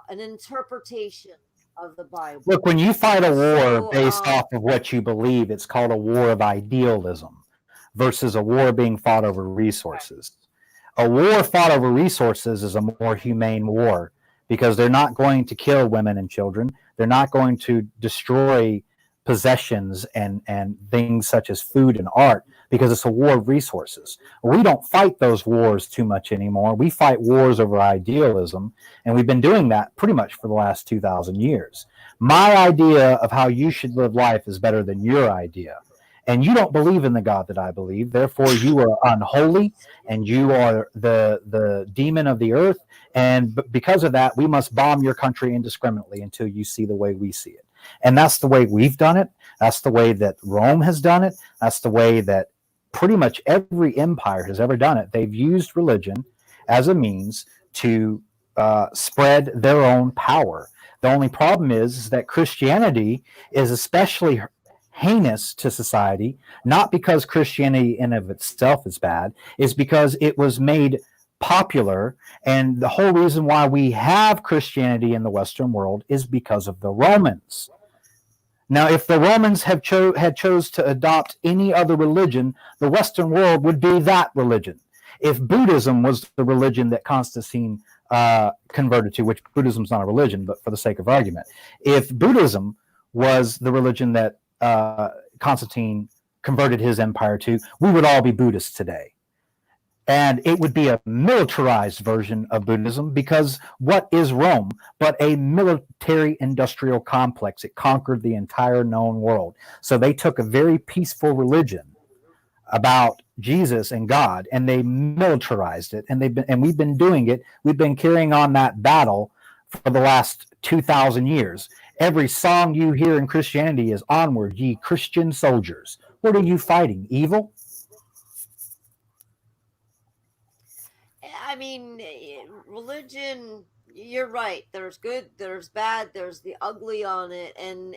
an interpretation of the Bible. Look, when you fight a war based off of what you believe, it's called a war of idealism versus a war being fought over resources. Right. A war fought over resources is a more humane war because they're not going to kill women and children. They're not going to destroy possessions and things such as food and art because it's a war of resources. We don't fight those wars too much anymore. We fight wars over idealism, and we've been doing that pretty much for the last 2,000 years. My idea of how you should live life is better than your idea. And you don't believe in the God that I believe. Therefore, you are unholy, and you are the demon of the earth. And because of that, we must bomb your country indiscriminately until you see the way we see it. And that's the way we've done it. That's the way that Rome has done it. That's the way that pretty much every empire has ever done it. They've used religion as a means to spread their own power. The only problem is that Christianity is especially heinous to society, not because Christianity in of itself is bad, is because it was made popular. And the whole reason why we have Christianity in the Western world is because of the Romans. Now, if the Romans had chose to adopt any other religion, the Western world would be that religion. If Buddhism was the religion that Constantine converted to, which Buddhism's not a religion, but for the sake of argument, if Buddhism was the religion that Constantine converted his empire to, we would all be Buddhists today. And it would be a militarized version of Buddhism, because what is Rome but a military industrial complex? It conquered the entire known world. So they took a very peaceful religion about Jesus and God, and they militarized it. And we've been doing it. We've been carrying on that battle for the last 2,000 years. Every song you hear in Christianity is "Onward, ye Christian soldiers." What are you fighting? Evil? I mean, religion, you're right. There's good, there's bad, there's the ugly on it. And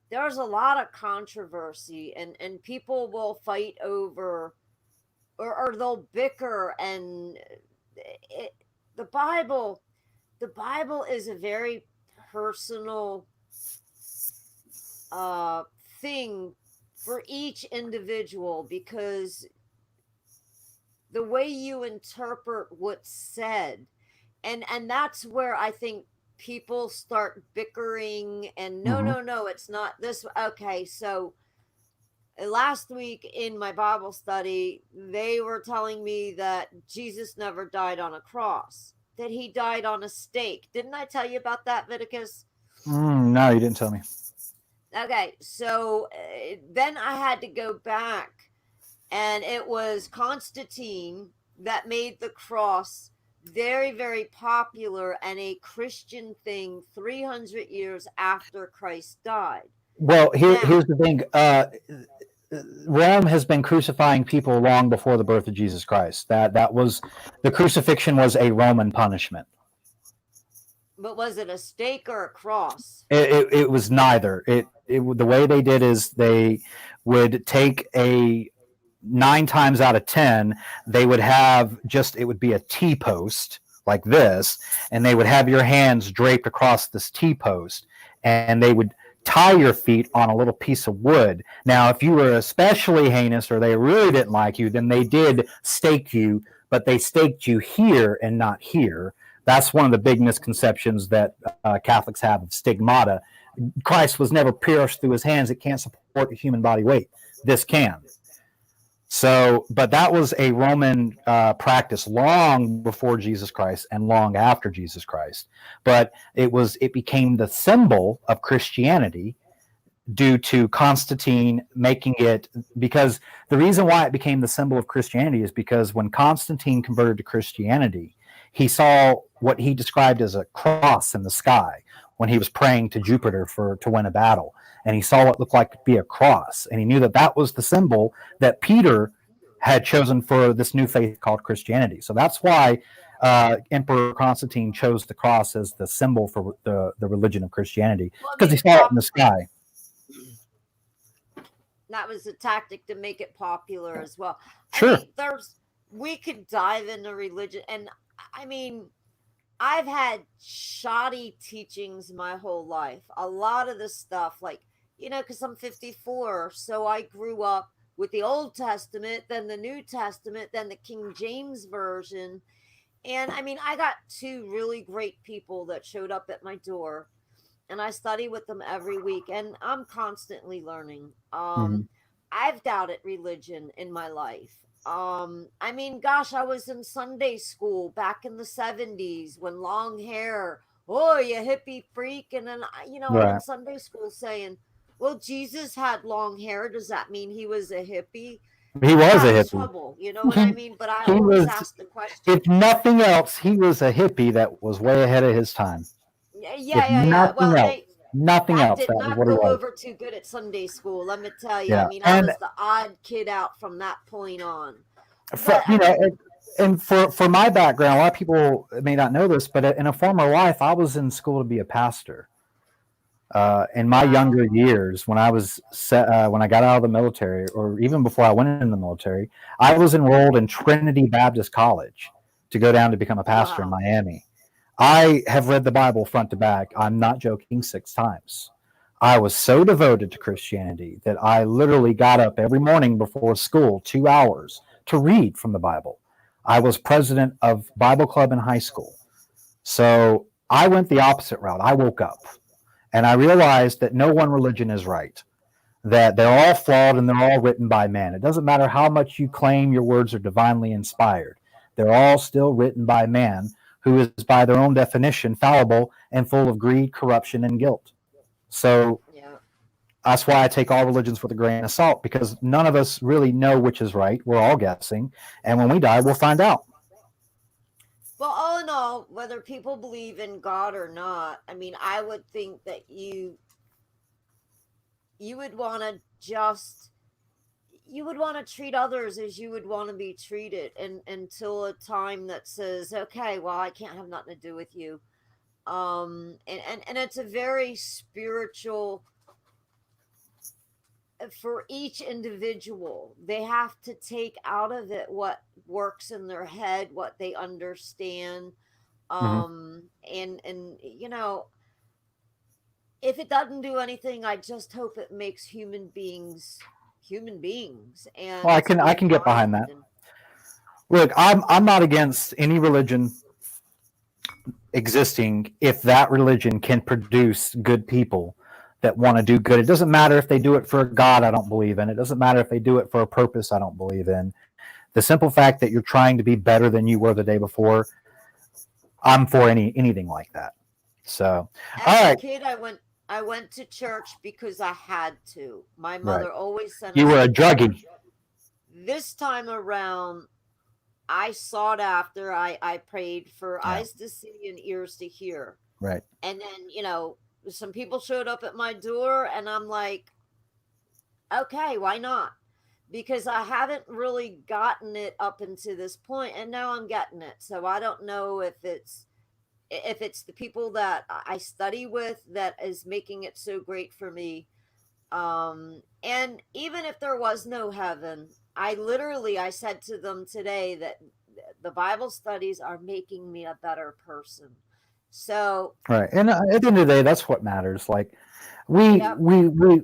there's a lot of controversy, and people will fight over, or they'll bicker. And the Bible is a very personal thing for each individual, because the way you interpret what's said, and that's where I think people start bickering. And no, it's not this. Okay, so last week in my Bible study, they were telling me that Jesus never died on a cross, that he died on a stake. Didn't I tell you about that, Viticus? No, you didn't tell me. Okay, so then I had to go back, and it was Constantine that made the cross very, very popular and a Christian thing 300 years after Christ died. Well, here's the thing. Rome has been crucifying people long before the birth of Jesus Christ. That was, the crucifixion was a Roman punishment. But was it a stake or a cross? It was neither. The way they did is they would take 9 times out of 10, they would have it would be a T-post like this, and they would have your hands draped across this T-post, and they would tie your feet on a little piece of wood. Now, if you were especially heinous or they really didn't like you, then they did stake you, but they staked you here and not here. That's one of the big misconceptions that Catholics have of stigmata. Christ was never pierced through his hands. It can't support a human body weight. This can. So, but that was a Roman practice long before Jesus Christ and long after Jesus Christ. But it became the symbol of Christianity due to Constantine making it, because the reason why it became the symbol of Christianity is because when Constantine converted to Christianity, he saw what he described as a cross in the sky when he was praying to Jupiter to win a battle. And he saw what looked like to be a cross. And he knew that was the symbol that Peter had chosen for this new faith called Christianity. So that's why Emperor Constantine chose the cross as the symbol for the religion of Christianity, because he saw it in the sky. That was a tactic to make it popular as well. Sure. I mean, we could dive into religion, and I mean, I've had shoddy teachings my whole life. A lot of the stuff, like, because I'm 54, so I grew up with the Old Testament, then the New Testament, then the King James Version. And I mean, I got 2 really great people that showed up at my door, and I study with them every week, and I'm constantly learning. I've doubted religion in my life. I mean, gosh, I was in Sunday school back in the 70s when long hair, oh, you hippie freak. And then, Right. I'm in Sunday school saying, well, Jesus had long hair. Does that mean he was a hippie? He was a Got in hippie. trouble, you know what I mean? But I He always was- ask the question. If nothing else, he was a hippie that was way ahead of his time. Yeah. Nothing Well, else. Nothing I else. did That was not what he go was. over too good at Sunday school. Let me tell you. Yeah. I mean, I And- was the odd kid out from that point on. And for my background, a lot of people may not know this, but in a former life, I was in school to be a pastor. In my Wow. younger years, when I got out of the military, or even before I went in the military, I was enrolled in Trinity Baptist College to go down to become a pastor in Wow. Miami. I have read the Bible front to back. I'm not joking, 6 times. I was so devoted to Christianity that I literally got up every morning before school 2 hours to read from the Bible. I was president of Bible club in high school. So I went the opposite route. I woke up and I realized that no one religion is right, that they're all flawed and they're all written by man. It doesn't matter how much you claim your words are divinely inspired. They're all still written by man, who is by their own definition fallible and full of greed, corruption, and guilt. So Yeah. that's why I take all religions with a grain of salt, because none of us really know which is right. We're all guessing. And when we die, we'll find out. Well, all in all, whether people believe in God or not, I mean, I would think that you would want to just you would want to treat others as you would want to be treated, and until a time that says, okay, well, I can't have nothing to do with you. And it's a very spiritual, for each individual. They have to take out of it what works in their head, what they understand. Mm-hmm. And if it doesn't do anything, I just hope it makes human beings, Well, and I to can I be can get behind kind. that. And Look, I'm not against any religion existing if that religion can produce good people that want to do good. It doesn't matter if they do it for a God I don't believe in. It doesn't matter if they do it for a purpose I don't believe in. The simple fact that you're trying to be better than you were the day before, I'm for anything like that. So, as all a right, kid, I went to church because I had to. My right. mother always sent You us were a to church. druggie, This time around, I sought after. I prayed for yeah, eyes to see and ears to hear. right. And then, some people showed up at my door, and I'm like, okay, why not? Because I haven't really gotten it up until this point, and now I'm getting it. So I don't know if it's the people that I study with that is making it so great for me. And even if there was no heaven, I said to them today that the Bible studies are making me a better person. So, Right. And at the end of the day, that's what matters. Like we yep. we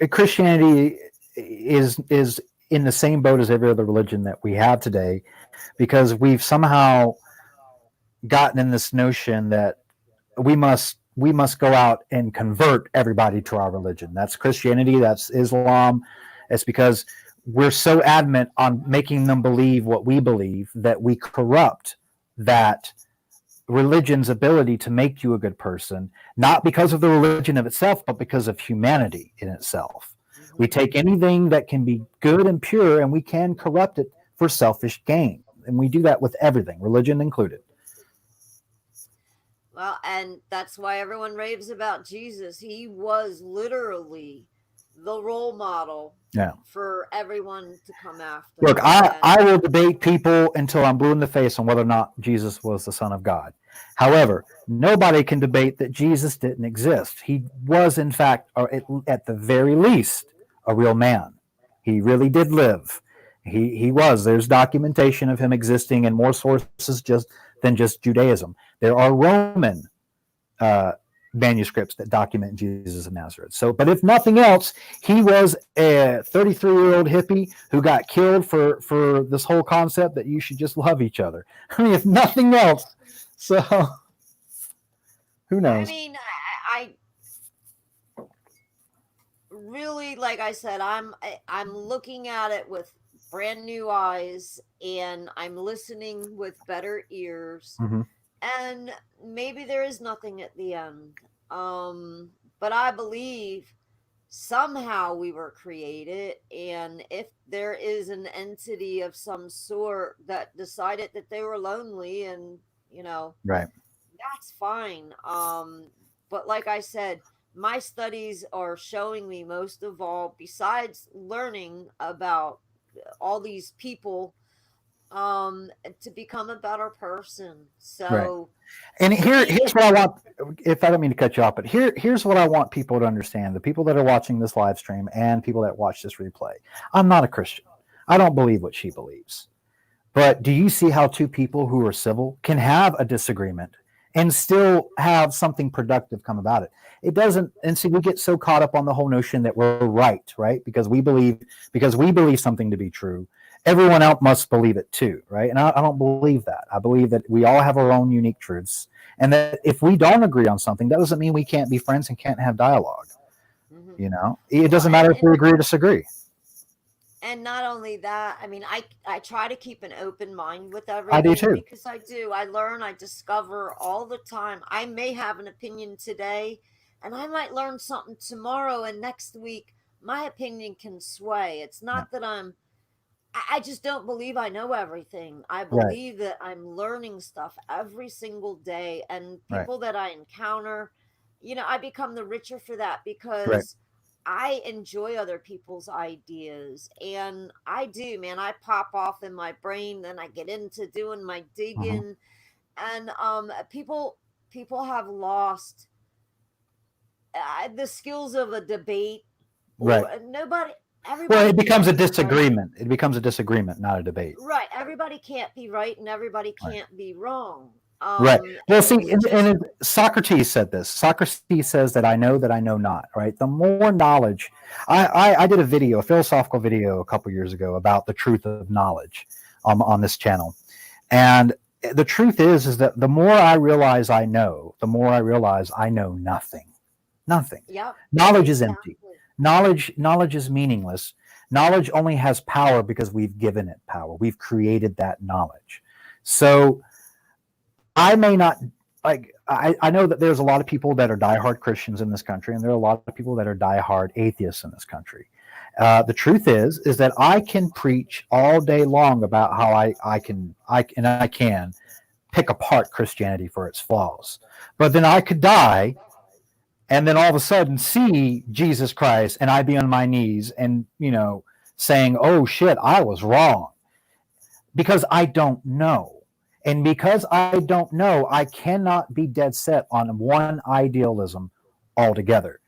Christianity is in the same boat as every other religion that we have today, because we've somehow gotten in this notion that we must go out and convert everybody to our religion. That's Christianity, that's Islam. It's because we're so adamant on making them believe what we believe that we corrupt that religion's ability to make you a good person, not because of the religion of itself, but because of humanity in itself. We Mhm. take anything that can be good and pure and we can corrupt it for selfish gain. And we do that with everything, religion included. Well, and that's why everyone raves about Jesus. He was literally the role model Yeah. for everyone to come Look, after. I And will debate people until I'm blue in the face on whether or not Jesus was the Son of God. However, nobody can debate that Jesus didn't exist. He was, in fact, or at the very least, a real man. He really did live. He was. There's documentation of him existing in more sources than just Judaism. There are Roman uh, manuscripts that document Jesus of Nazareth. So, but if nothing else, he was a 33-year-old hippie who got killed for this whole concept that you should just love each other. I mean, if nothing else. So, who I knows? mean, I really, like I said, I'm looking at it with brand new eyes, and I'm listening with better ears, Mm-hmm. and maybe there is nothing at the end. But I believe somehow we were created, and if there is an entity of some sort that decided that they were lonely, and you know Right. that's fine. But like I said, my studies are showing me, most of all, besides learning about all these people, to become a better person. Right. So And for me, here's what I want. If I don't mean to cut you off, but here's what I want people to understand: the people that are watching this live stream and people that watch this replay. I'm not a Christian. I don't believe what she believes. But do you see how two people who are civil can have a disagreement and still have something productive come about it. It doesn't, and see, we get so caught up on the whole notion that we're right, because we believe something to be true. Everyone else must believe it too, right? And I don't believe that. I believe that we all have our own unique truths, and that if we don't agree on something, that doesn't mean we can't be friends and can't have dialogue. It doesn't matter if we agree or disagree. And not only that, I mean, I try to keep an open mind with everything. I do too. Because I learn, I discover all the time. I may have an opinion today, and I might learn something tomorrow, and next week my opinion can sway. It's not that I just don't believe I know everything. I believe that I'm learning stuff every single day, and people that I encounter, I become the richer for that, because I enjoy other people's ideas, and I do, man. I pop off in my brain, then I get into doing my digging, and people have lost the skills of a debate. Everybody. Well, it becomes a disagreement. It becomes a disagreement, not a debate. Right. Everybody can't be right, and everybody can't be wrong. Right. Well, see, and Socrates said this. Socrates says that I know not. Right. The more knowledge, I did a philosophical video a couple years ago about the truth of knowledge, on this channel, and the truth is that the more I realize I know, the more I realize I know nothing. Nothing. Yeah. Knowledge is empty. Knowledge is meaningless. Knowledge only has power because we've given it power. We've created that knowledge. So I may not, I know that there's a lot of people that are diehard Christians in this country, and there are a lot of people that are diehard atheists in this country. The truth is that I can preach all day long about how I can pick apart Christianity for its flaws, but then I could die, and then all of a sudden see Jesus Christ, and I'd be on my knees and saying, "Oh shit, I was wrong," because I don't know. And because I don't know, I cannot be dead set on one idealism altogether.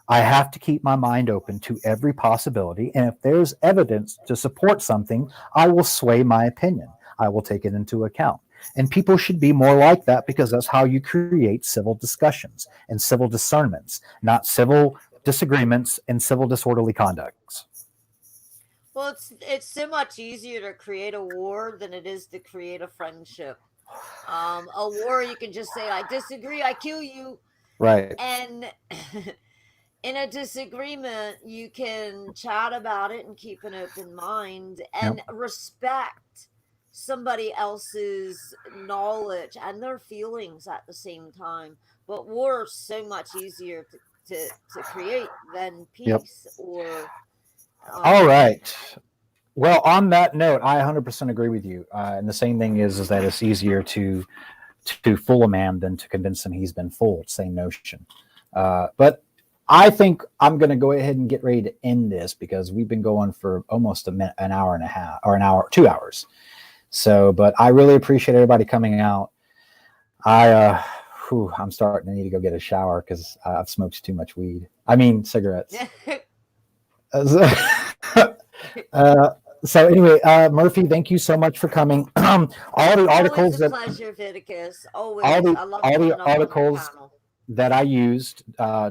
I have to keep my mind open to every possibility. And if there's evidence to support something, I will sway my opinion. I will take it into account. And people should be more like that, because that's how you create civil discussions and civil discernments, not civil disagreements and civil disorderly conducts. Well, it's so much easier to create a war than it is to create a friendship. A war, you can just say, "I disagree, I kill you." Right. And in a disagreement, you can chat about it and keep an open mind and respect somebody else's knowledge and their feelings at the same time. But war is so much easier to create than peace or... All right. Well, on that note, I 100% agree with you. And the same thing is that it's easier to fool a man than to convince him he's been fooled. Same notion. But I think I'm going to go ahead and get ready to end this, because we've been going for almost an hour and a half, or 2 hours. So, but I really appreciate everybody coming out. I'm starting to need to go get a shower because I've smoked too much weed. I mean, cigarettes. So anyway, Murphy, thank you so much for coming. All the articles Always a pleasure, Viticus. Always. all the articles that I used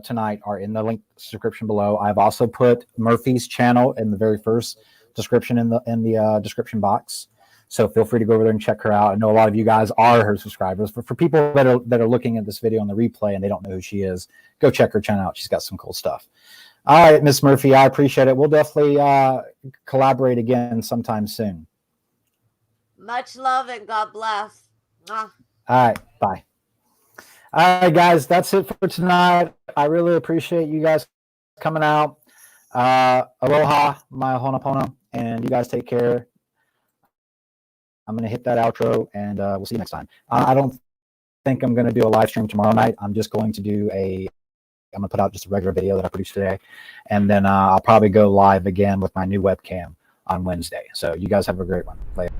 tonight are in the link description below. I've also put Murphy's channel in the very first description in the description box. So feel free to go over there and check her out. I know a lot of you guys are her subscribers, but for people that are looking at this video on the replay and they don't know who she is, go check her channel out. She's got some cool stuff. All right, Miss Murphy, I appreciate it. We'll definitely collaborate again sometime soon. Much love and God bless. All right, bye. All right, guys, that's it for tonight. I really appreciate you guys coming out. Aloha, my honopono, and you guys take care. I'm going to hit that outro, and we'll see you next time. I don't think I'm going to do a live stream tomorrow night. I'm just going to do I'm going to put out just a regular video that I produced today, and then I'll probably go live again with my new webcam on Wednesday. So you guys have a great one. Later.